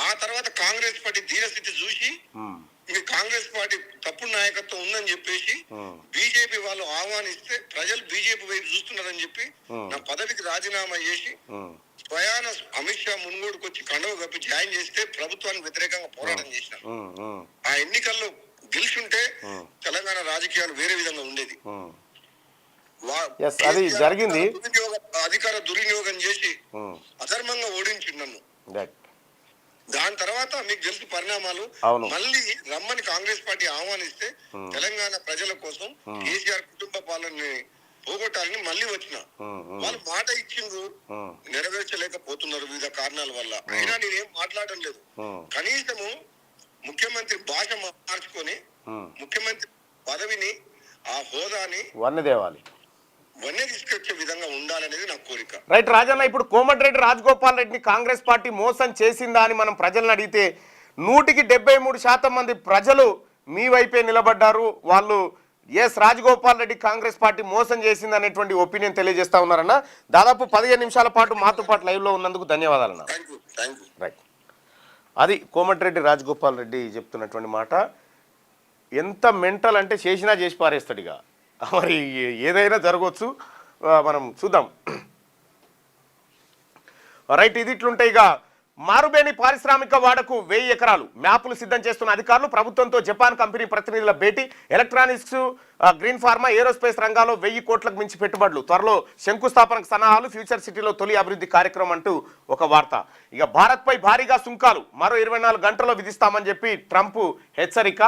B: ఆ తర్వాత కాంగ్రెస్ పార్టీ ధీరస్థితి చూసి, ఇది కాంగ్రెస్ పార్టీ తప్పుడు నాయకత్వం ఉందని చెప్పేసి బీజేపీ వాళ్ళు ఆహ్వానిస్తే ప్రజలు బీజేపీ వైపు చూస్తున్నారని చెప్పి నా పదవికి రాజీనామా చేసి స్వయాన అమిత్ షా మున్గోడుకు వచ్చి కండవ కప్పి జాయిన్ చేస్తే ప్రభుత్వానికి వ్యతిరేకంగా పోరాటం చేసిన. ఆ ఎన్నికల్లో గెలిచుంటే తెలంగాణ రాజకీయాలు వేరే విధంగా ఉండేది.
A: అది జరిగింది.
B: అధికార దుర్వినియోగం చేసి అధర్మంగా ఓడించిండు నన్ను. దాని తర్వాత మీకు తెలుసు పరిణామాలు. మళ్ళీ రమ్మని కాంగ్రెస్ పార్టీ ఆహ్వానిస్తే తెలంగాణ ప్రజల కోసం కేసీఆర్ కుటుంబ పాలనని పోగొట్టాలని మళ్ళీ వచ్చిన. వాళ్ళు మాట ఇచ్చిండ్రు, నెరవేర్చలేకపోతున్నారు వివిధ కారణాల వల్ల. అయినా నేనేం మాట్లాడడం లేదు. కనీసము ముఖ్యమంత్రి భాష మార్చుకొని ముఖ్యమంత్రి పదవిని, ఆ హోదాని వన్నే తీసుకొచ్చే విధంగా ఉండాలనేది నా కోరిక.
A: రైట్ రాజన్న, ఇప్పుడు కోమటిరెడ్డి రాజగోపాల్ రెడ్డిని కాంగ్రెస్ పార్టీ మోసం చేసిందా అని మనం ప్రజలను అడిగితే 173% మంది ప్రజలు మీ వైపే నిలబడ్డారు. వాళ్ళు ఎస్, రాజగోపాల్ రెడ్డి కాంగ్రెస్ పార్టీ మోసం చేసింది అనేటువంటి ఒపీనియన్ తెలియజేస్తా ఉన్నారన్న. దాదాపు 15 నిమిషాల పాటు మాతో పాటు లైవ్లో ఉన్నందుకు ధన్యవాదాలన్న. రైట్, అది కోమటిరెడ్డి రాజగోపాల్ రెడ్డి చెప్తున్నటువంటి మాట. ఎంత మెంటల్ అంటే చేసినా చేసి పారేస్తాడు. ఇక మరి ఏదైనా జరగవచ్చు, మనం చూద్దాం. రైట్, ఇది ఇట్లుంటే ఇక మారుబేని పారిశ్రామిక వాడకు 1000 ఎకరాలు మ్యాపులు సిద్ధం చేస్తున్న అధికారులు. ప్రభుత్వంతో జపాన్ కంపెనీ ప్రతినిధుల భేటీ. ఎలక్ట్రానిక్స్, గ్రీన్ ఫార్మా, ఏరోస్పేస్ రంగాల్లో 1000 కోట్లకు మించి పెట్టుబడులు. త్వరలో శంకుస్థాపనకు సన్నాహాలు. ఫ్యూచర్ సిటీలో తొలి అభివృద్ధి కార్యక్రమం అంటూ ఒక వార్త. ఇక భారత్పై భారీగా సుంకాలు మరో 24 గంటల్లో విధిస్తామని చెప్పి ట్రంప్ హెచ్చరిక.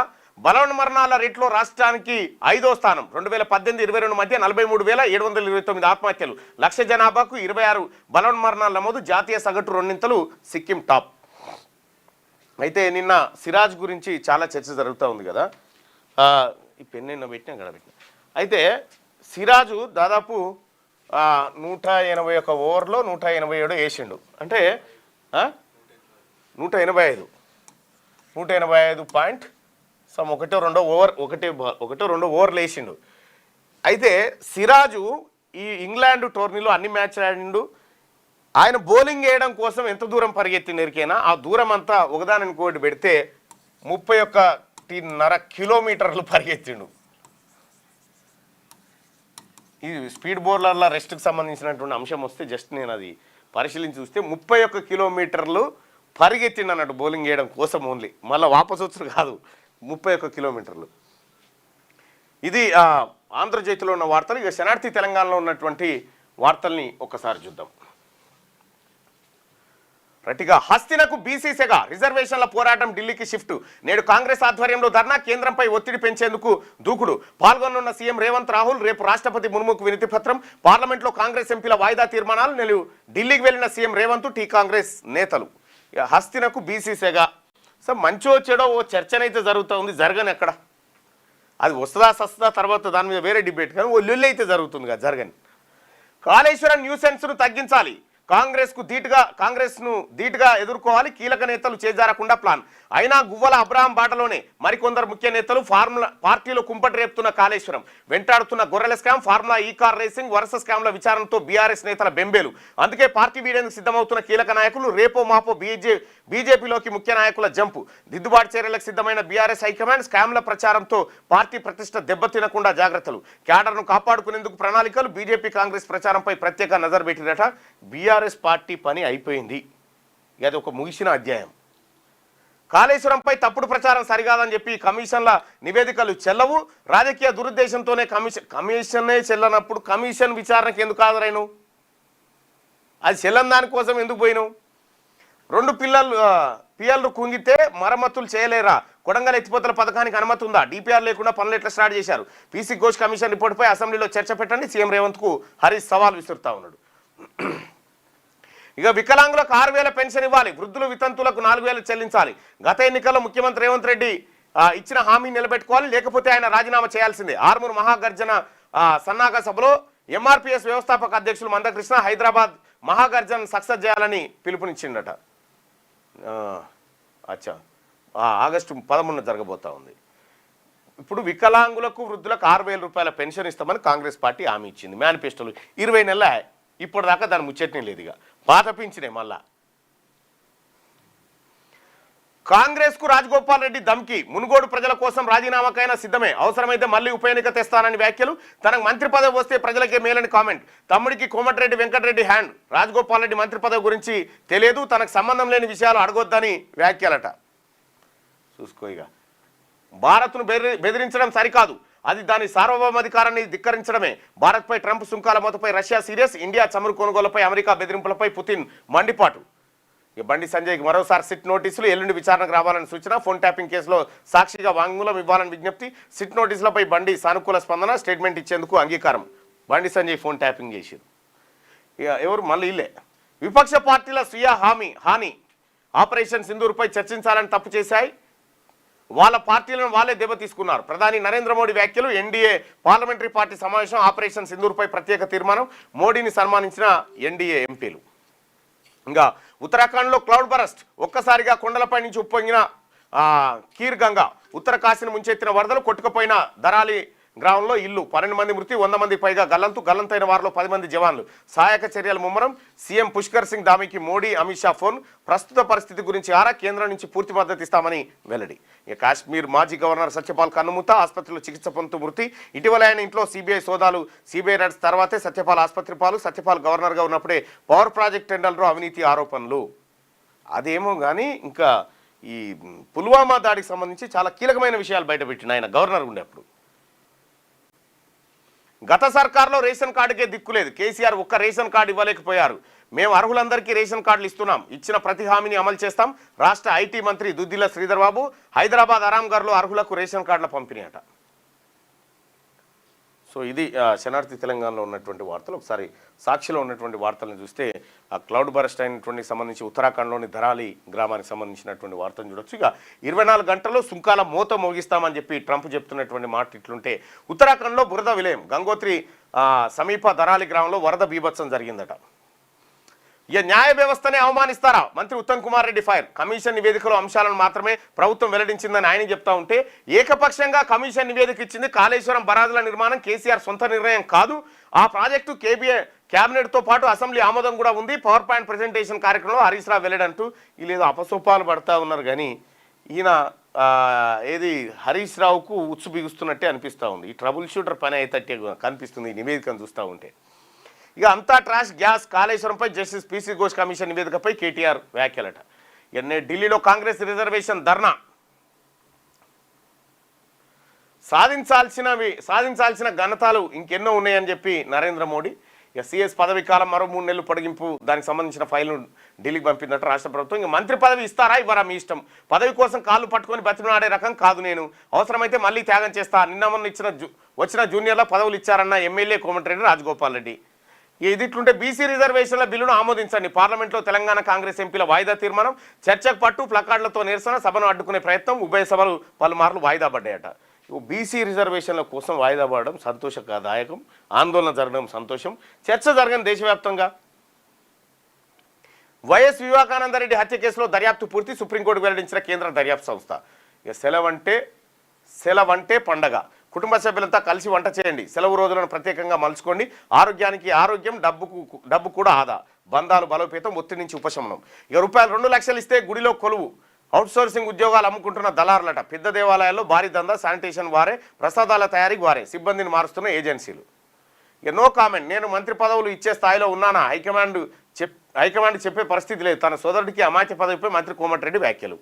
A: బలవన్మరణాల రేట్లో రాష్ట్రానికి 5వ స్థానం. 2018-22 మధ్య 43,729 ఆత్మహత్యలు. 1,00,000 జనాభాకు 26 బలవన్మరణాల నమోదు. జాతీయ సగటు 2 సిక్కిం టాప్. అయితే నిన్న సిరాజ్ గురించి చాలా చర్చ జరుగుతూ ఉంది కదా. ఈ పెన్ను పెట్టినా గడ పెట్టిన. అయితే సిరాజు దాదాపు 181 ఓవర్లో 187 వేసిండు. అంటే 185 పాయింట్ ఒకటో రెండో ఓవర్లు వేసిండు. అయితే సిరాజు ఈ ఇంగ్లాండ్ టోర్నీలో అన్ని మ్యాచ్లు ఆడిండు. ఆయన బౌలింగ్ వేయడం కోసం ఎంత దూరం పరిగెత్తిండు ఎరికైనా, ఆ దూరం అంతా ఒకదాని ఇంకోటి పెడితే 31.5 కిలోమీటర్లు పరిగెత్తిండు. ఈ స్పీడ్ బౌలర్ల రెస్ట్కి సంబంధించినటువంటి అంశం వస్తే జస్ట్ నేను అది పరిశీలించి చూస్తే 31 కిలోమీటర్లు పరిగెత్తిండి అన్నట్టు బౌలింగ్ చేయడం కోసం ఓన్లీ, మళ్ళీ వాపసు వచ్చుడు కాదు, 31 కిలోమీటర్లు. ఇది ఆంధ్రజ్యోతిలో ఉన్న వార్తలు. ఇక శనార్థి తెలంగాణలో ఉన్నటువంటి వార్తల్ని ఒకసారి చూద్దాం. రైట్గా హస్తినకు బీసీసీగా రిజర్వేషన్ల పోరాటం ఢిల్లీకి షిఫ్ట్. నేడు కాంగ్రెస్ ఆధ్వర్యంలో ధర్నా, కేంద్రంపై ఒత్తిడి పెంచేందుకు దూకుడు. పాల్గొనున్న సీఎం రేవంత్ రాహుల్, రేపు రాష్ట్రపతి ముర్ముకు వినతి పత్రం. పార్లమెంట్లో కాంగ్రెస్ ఎంపీల వాయిదా తీర్మానాలు. నేడు ఢిల్లీకి వెళ్లిన సీఎం రేవంత్, టీ కాంగ్రెస్ నేతలు. హస్తినకు బీసీసీగా సో మంచో చెడో ఓ చర్చనైతే జరుగుతూ ఉంది, జరగని ఎక్కడ అది వస్తుందా సస్తుందా తర్వాత దాని మీద వేరే డిబేట్, కానీ ఓ లొల్లి అయితే జరుగుతుంది కదా, జరగని. కాళేశ్వరం న్యూసెన్స్ను తగ్గించాలి, కాంగ్రెస్ను ధీటుగా ఎదుర్కోవాలి, కీలక నేతలు చేజారకుండా ప్లాన్. అయినా గువ్వల అబ్రహాం బాటలోనే మరికొందరు ముఖ్య నేతలు. పార్టీలో కుంపటి రేపుతున్న కాళేశ్వరం, వెంటాడుతున్న గొర్రెల స్కామ్, ఫార్ములా ఈ కార్ రేసింగ్, వరుస స్కామ్ల విచారణతో బీఆర్ఎస్ నేతల బెంబేలు. అందుకే పార్టీ వీడేందుకు సిద్ధమవుతున్న కీలక నాయకులు. రేపో మాపో బీజేపీలోకి ముఖ్య నాయకుల జంపు. దిద్దుబాటు చర్యలకు సిద్ధమైన బీఆర్ఎస్ హైకమాండ్. స్కామ్ల ప్రచారంతో పార్టీ ప్రతిష్ట దెబ్బతినకుండా జాగ్రత్తలు. క్యాడర్ను కాపాడుకునేందుకు ప్రణాళికలు. బీజేపీ కాంగ్రెస్ ప్రచారంపై ప్రత్యేక నజర్ పెట్టినట. బీఆర్ఎస్ పార్టీ పని అయిపోయింది, అది ఒక ముగిసిన అధ్యాయం. కాళేశ్వరంపై తప్పుడు ప్రచారం సరికాదని చెప్పి కమిషన్ల నివేదికలు చెల్లవు. రాజకీయ దురుద్దేశంతోనే కమిషన్నే చెల్లనప్పుడు కమిషన్ విచారణకు ఎందుకు హాజరైనవు? అది చెల్లని దానికోసం ఎందుకు పోయినావు? 2 పిఎల్లు కుంగితే మరమ్మతులు చేయలేరా? కొడంగల్ ఎత్తిపోతల పథకానికి అనుమతి ఉందా? డిపిఆర్ లేకుండా పనులు ఎట్లా స్టార్ట్ చేశారు? పీసీ ఘోష్ కమిషన్ రిపోర్టుపై అసెంబ్లీలో చర్చ పెట్టండి. సీఎం రేవంత్కు హరీష్ సవాల్ విసురుతా ఉన్నాడు. ఇక వికలాంగులకు 6,000 పెన్షన్ ఇవ్వాలి, వృద్ధులు వితంతులకు 4,000 చెల్లించాలి. గత ఎన్నికల్లో ముఖ్యమంత్రి రేవంత్ రెడ్డి ఇచ్చిన హామీ నిలబెట్టుకోవాలి, లేకపోతే ఆయన రాజీనామా చేయాల్సిందే. ఆర్మూర్ మహాగర్జన సన్నాహక సభలో ఎంఆర్పీఎస్ వ్యవస్థాపక అధ్యక్షులు మందకృష్ణ హైదరాబాద్ మహాగర్జన సక్సెస్ చేయాలని పిలుపునిచ్చిండట. అచ్చా, ఆగస్టు 11 జరగబోతా ఉంది. ఇప్పుడు వికలాంగులకు వృద్ధులకు 6,000 రూపాయల పెన్షన్ ఇస్తామని కాంగ్రెస్ పార్టీ హామీ ఇచ్చింది మేనిఫెస్టోలో. 20 నెలల ఇప్పటిదాకా దాని ముచ్చట్నే లేదు. ఇక పాత పింఛనే మళ్ళా. కాంగ్రెస్ కు రాజగోపాల్ రెడ్డి ధమ్కి. మునుగోడు ప్రజల కోసం రాజీనామాకైనా సిద్ధమే, అవసరమైతే మళ్ళీ ఉప ఎన్నిక తెస్తానని వ్యాఖ్యలు. తనకు మంత్రి పదవి వస్తే ప్రజలకే మేలని కామెంట్. తమ్ముడికి కోమటిరెడ్డి వెంకటరెడ్డి హ్యాండ్. రాజగోపాల్ రెడ్డి మంత్రి పదవి గురించి తెలియదు, తనకు సంబంధం లేని విషయాలు అడగొద్దని వ్యాఖ్యలట. చూసుకో, ఇక భారత్ను బెదిరించడం సరికాదు, అది దాని సార్వభౌమాధికారాన్ని ధిక్కరించడమే. భారత్పై ట్రంప్ సుంకాల మూతపై రష్యా సీరియస్. ఇండియా చమురు కొనుగోలుపై అమెరికా బెదిరింపులపై పుతిన్ మండిపాటు. బండి సంజయ్కి మరోసారి సిట్ నోటీసులు. ఎల్లుండి విచారణకు రావాలని సూచన. ఫోన్ ట్యాపింగ్ కేసులో సాక్షిగా వాంగ్మూలం ఇవ్వాలని విజ్ఞప్తి. సిట్ నోటీసులపై బండి సానుకూల స్పందన. స్టేట్మెంట్ ఇచ్చేందుకు అంగీకారం. బండి సంజయ్ ఫోన్ ట్యాపింగ్ చేశారు. ఇక ఎవరు మళ్ళీ ఇల్లే. విపక్ష పార్టీల స్వీయ హాని. ఆపరేషన్ సింధూర్పై చర్చించాలని తప్పు చేశాయి, వాళ్ళ పార్టీలను వాళ్ళే దెబ్బ తీసుకున్నారు. ప్రధాని నరేంద్ర మోడీ వ్యాఖ్యలు. ఎన్డీఏ పార్లమెంటరీ పార్టీ సమావేశం. ఆపరేషన్ సింధూర్పై ప్రత్యేక తీర్మానం. మోడీని సన్మానించిన ఎన్డీఏ ఎంపీలు. ఇంకా ఉత్తరాఖండ్లో క్లౌడ్ బరస్ట్. ఒక్కసారిగా కొండలపై నుంచి ఉప్పొంగిన కీర్ గంగా. ఉత్తర కాశీని ముంచెత్తిన వరదలు. కొట్టుకుపోయిన దరాలి గ్రామంలో ఇల్లు. 12 మంది మృతి, 100 మందికి పైగా గల్లంతైన వారిలో 10 మంది జవాన్లు. సహాయక చర్యలు ముమ్మరం. సీఎం పుష్కర్ సింగ్ ధామీకి మోడీ అమిత్ షా ఫోన్. ప్రస్తుత పరిస్థితి గురించి ఆరా. కేంద్రం నుంచి పూర్తి మద్దతు ఇస్తామని వెల్లడి. ఇక కాశ్మీర్ మాజీ గవర్నర్ సత్యపాల్ కన్నుమూత. ఆసుపత్రిలో చికిత్స పొందుతూ మృతి. ఇటీవల ఆయన ఇంట్లో సిబిఐ సోదాలు. సిబిఐ రైడ్స్ తర్వాతే సత్యపాల్ ఆసుపత్రి పాలు. సత్యపాల్ గవర్నర్గా ఉన్నప్పుడే పవర్ ప్రాజెక్ట్ టెండర్లో అవినీతి ఆరోపణలు. అదేమో కానీ ఇంకా ఈ పుల్వామా దాడికి సంబంధించి చాలా కీలకమైన విషయాలు బయటపెట్టిన ఆయన గవర్నర్ ఉండేప్పుడు. గత సర్కార్లో రేషన్ కార్డుకే దిక్కులేదు. కేసీఆర్ ఒక్క రేషన్ కార్డు ఇవ్వలేకపోయారు. మేము అర్హులందరికీ రేషన్ కార్డులు ఇస్తున్నాం, ఇచ్చిన ప్రతి హామీని అమలు చేస్తాం. రాష్ట్ర ఐటీ మంత్రి దుద్దిల శ్రీధర్ బాబు. హైదరాబాద్ ఆరాంఘర్లో అర్హులకు రేషన్ కార్డుల పంపిణీ అట. సో ఇది శనార్థి తెలంగాణలో ఉన్నటువంటి వార్తలు. ఒకసారి సాక్షిలో ఉన్నటువంటి వార్తలను చూస్తే ఆ క్లౌడ్ బరస్ట్ అయినటువంటి సంబంధించి ఉత్తరాఖండ్లోని ధరాలి గ్రామానికి సంబంధించినటువంటి వార్తను చూడొచ్చు. ఇక 24 గంటల్లో సుంకాల మోత మోగిస్తామని చెప్పి ట్రంప్ చెప్తున్నటువంటి మాట ఇట్లుంటే, ఉత్తరాఖండ్లో బురద విలయం. గంగోత్రి సమీప ధరాలి గ్రామంలో వరద బీభత్సం జరిగిందట. ఇక న్యాయ వ్యవస్థనే అవమానిస్తారా? మంత్రి ఉత్తమ్ కుమార్ రెడ్డి ఫైర్. కమిషన్ నివేదికలో అంశాలను మాత్రమే ప్రభుత్వం వెల్లడించిందని ఆయన చెప్తా ఉంటే, ఏకపక్షంగా కమిషన్ నివేదిక ఇచ్చింది కాళేశ్వరం బరాజుల నిర్మాణం కేసీఆర్ సొంత నిర్ణయం కాదు. ఆ ప్రాజెక్టు క్యాబినెట్తో పాటు అసెంబ్లీ ఆమోదం కూడా ఉంది. పవర్ పాయింట్ ప్రజెంటేషన్ కార్యక్రమంలో హరీష్ రావు వెల్లడంటూ వీళ్ళు ఏదో అపసోపాలు పడతా ఉన్నారు. కానీ ఈయన ఏది హరీష్ రావుకు ఉచ్చు బిగుస్తున్నట్టే అనిపిస్తూ ఉంది. ఈ ట్రబుల్ షూటర్ పని అయితే కనిపిస్తుంది ఈ నివేదికను చూస్తూ ఉంటే. ఇక అంతా ట్రాష్ గ్యాస్ కాళేశ్వరంపై జస్టిస్ పీసీ ఘోష్ కమిషన్ నివేదికపై కేటీఆర్ వ్యాఖ్యలట. ఢిల్లీలో కాంగ్రెస్ రిజర్వేషన్ ధర్నా. సాధించాల్సిన ఘనతలు ఇంకెన్నో ఉన్నాయని చెప్పి నరేంద్ర మోడీ ఎస్సీఎస్ పదవి కాలం మరో 3 నెలలు పొడిగింపు, దానికి సంబంధించిన ఫైల్ను ఢిల్లీకి పంపిందట రాష్ట్ర ప్రభుత్వం. ఇంక మంత్రి పదవి ఇస్తారా ఇవ్వరా మీ ఇష్టం, పదవి కోసం కాళ్ళు పట్టుకొని బతిమలాడే రకం కాదు నేను, అవసరమైతే మళ్ళీ త్యాగం చేస్తా. నిన్న మొన్న వచ్చిన జూనియర్ల పదవులు ఇచ్చారన్న ఎమ్మెల్యే కోమటిరెడ్డి రాజగోపాల్ రెడ్డి. ఇదిట్లుంటే బీసీ రిజర్వేషన్ల బిల్లును ఆమోదించండి. పార్లమెంట్లో తెలంగాణ కాంగ్రెస్ ఎంపీల వాయిదా తీర్మానం, చర్చకు పట్టు, ప్లకార్డులతో నిరసన, సభను అడ్డుకునే ప్రయత్నం, ఉభయ సభలు పలుమార్లు వాయిదా పడ్డాయట. బీసీ రిజర్వేషన్ల కోసం వాయిదా పడడం సంతోషదాయకం, ఆందోళన జరగడం సంతోషం, చర్చ జరగని దేశవ్యాప్తంగా. వైఎస్ వివేకానందరెడ్డి హత్య కేసులో దర్యాప్తు పూర్తి, సుప్రీంకోర్టు వెల్లడించిన కేంద్ర దర్యాప్తు సంస్థ. ఇక సెలవంటే పండగ, కుటుంబ సభ్యులంతా కలిసి వంట చేయండి, సెలవు రోజులను ప్రత్యేకంగా మలుచుకోండి, ఆరోగ్యానికి ఆరోగ్యం, డబ్బు కూడా ఆదా, బంధాలు బలోపేతం, ఒత్తిడి నుంచి ఉపశమనం. ఇక రూపాయలు 2 లక్షలు ఇస్తే గుడిలో కొలువు, అవుట్సోర్సింగ్ ఉద్యోగాలు అమ్ముకుంటున్న దళారులట. పెద్ద దేవాలయాల్లో భారీ దందా, శానిటేషన్ వారే, ప్రసాదాల తయారీకి వారే, సిబ్బందిని మారుస్తున్న ఏజెన్సీలు. ఇక నో కామెంట్, నేను మంత్రి పదవులు ఇచ్చే స్థాయిలో ఉన్నానా, హైకమాండ్ చెప్పే పరిస్థితి లేదు. తన సోదరుడికి అమాత్య పదవిపై మంత్రి కోమటిరెడ్డి వ్యాఖ్యలు.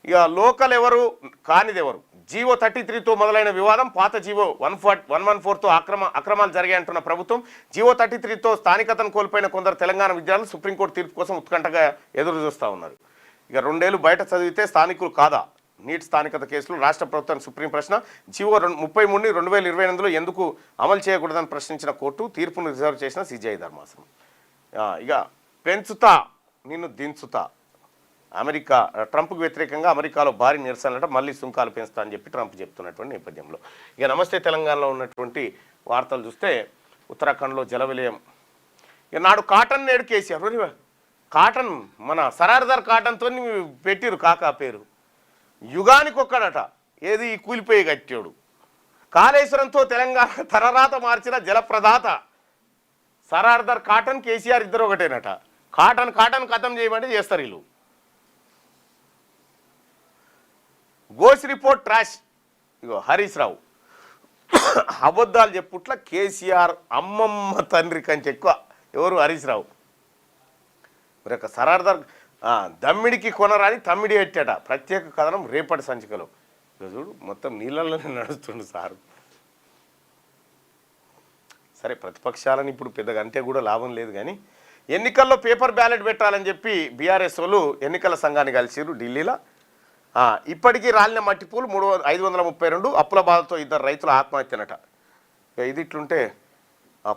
A: ఇక లోకల్ ఎవరు కానిదెవరు, జీవో 33తో మొదలైన వివాదం, పాత జీవో 114తో అక్రమాలు జరిగాయంటున్న ప్రభుత్వం. జీవో 33తో స్థానికతను కోల్పోయిన కొందరు తెలంగాణ విద్యార్థులు సుప్రీంకోర్టు తీర్పు కోసం ఉత్కంఠగా ఎదురు చూస్తూ ఉన్నారు. ఇక 2 ఏళ్ళు బయట చదివితే స్థానికులు కాదా, నీట్ స్థానికత కేసులు రాష్ట్ర ప్రభుత్వానికి సుప్రీం ప్రశ్న. జీవో 33ని 2028లో ఎందుకు అమలు చేయకూడదని ప్రశ్నించిన కోర్టు, తీర్పును రిజర్వ్ చేసిన సిజిఐ ధర్మాసనం. ఇక పెంచుతా నిన్ను దించుతా, అమెరికా ట్రంప్కు వ్యతిరేకంగా అమెరికాలో భారీ నిరసనలట, మళ్ళీ సుంకాలు పెంచుతా అని చెప్పి ట్రంప్ చెప్తున్నటువంటి నేపథ్యంలో ఇక నమస్తే తెలంగాణలో ఉన్నటువంటి వార్తలు చూస్తే, ఉత్తరాఖండ్లో జల విలయం. ఇక నాడు కాటన్, నేడు కేసీఆర్. కాటన్ మన సరార్దార్ కాటన్తో పెట్టిరు కాకా పేరు, యుగానికి ఒక్కడట, ఏది కూలిపోయి కట్టాడు. కాళేశ్వరంతో తెలంగాణ తరరాత మార్చిన జలప్రదాత సరార్దార్ కాటన్, కేసీఆర్ ఇద్దరు ఒకటేనట. కాటన్ ఖతం చేయమంటే చేస్తారు వీళ్ళు. Ghosh report trash. ఇగో హరీష్ రావు అబద్ధాలు చెప్పుట్ల కేసీఆర్ అమ్మమ్మ తండ్రి కంటే ఎక్కువ ఎవరు హరీష్ రావు. మరి ఒక సరార్దార్ దమ్మిడికి కొనరాని తమ్మిడి పెట్టాట. ప్రత్యేక కథనం రేపటి సంచికలో. చూడు మొత్తం నీళ్ళల్లోనే నడుస్తుండు సారు. సరే ప్రతిపక్షాలని ఇప్పుడు పెద్దగా అంటే కూడా లాభం లేదు, కానీ ఎన్నికల్లో పేపర్ బ్యాలెట్ పెట్టాలని చెప్పి బీఆర్ఎస్ వాళ్ళు ఎన్నికల సంఘాన్ని కలిసిరు ఢిల్లీలో. ఇప్పటికీ రాలిన మట్టిపూలు 532, అప్పుల బాధతో 2 రైతుల ఆత్మహత్యనట. ఇది ఇట్లుంటే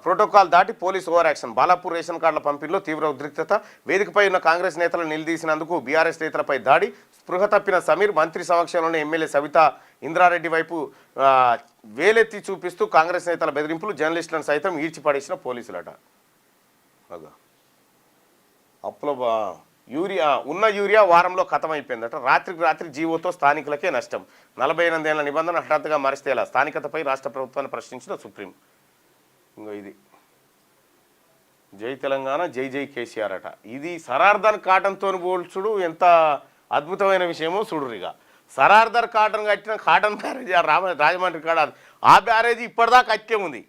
A: ప్రోటోకాల్ దాటి police over action. Balapur ration కార్డుల పంపిణీలో తీవ్ర ఉద్రిక్తత. వేదికపై ఉన్న కాంగ్రెస్ నేతలను నిలదీసినందుకు బీఆర్ఎస్ నేతలపై దాడి. స్పృహ తప్పిన సమీర్, మంత్రి సమక్షంలోనే ఎమ్మెల్యే సవితా ఇంద్రారెడ్డి వైపు వేలెత్తి చూపిస్తూ కాంగ్రెస్ నేతల బెదిరింపులు. జర్నలిస్టులను సైతం ఈడ్చిపడేసిన పోలీసులట. యూరియా వారంలో ఖతమైపోయిందట. రాత్రికి రాత్రి జీవోతో స్థానికులకే నష్టం. 48 ఏళ్ల నిబంధన హఠాత్తుగా మరిస్తేలా, స్థానికతపై రాష్ట్ర ప్రభుత్వాన్ని ప్రశ్నించిన సుప్రీం. ఇంకో ఇది జై తెలంగాణ, జై జై కేసీఆర్ అట. ఇది సరార్దార్ కాటన్తో పోల్చుడు ఎంత అద్భుతమైన విషయమో చూడురిగా. సరార్దార్ కాటన్ కట్టిన కాటన్ బ్యారేజ్ రాజమండ్రి కాడ, ఆ బ్యారేజ్ ఇప్పటిదాకా అట్టే ఉంది.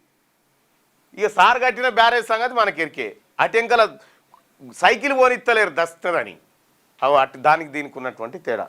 A: ఇక సార్ కట్టిన బ్యారేజ్ సంగతి మనకి ఎరికే. అటెంకల సైకిల్ పోనిత్తలేరు దస్తదని. అటు దానికి దీనికి ఉన్నటువంటి తేడా.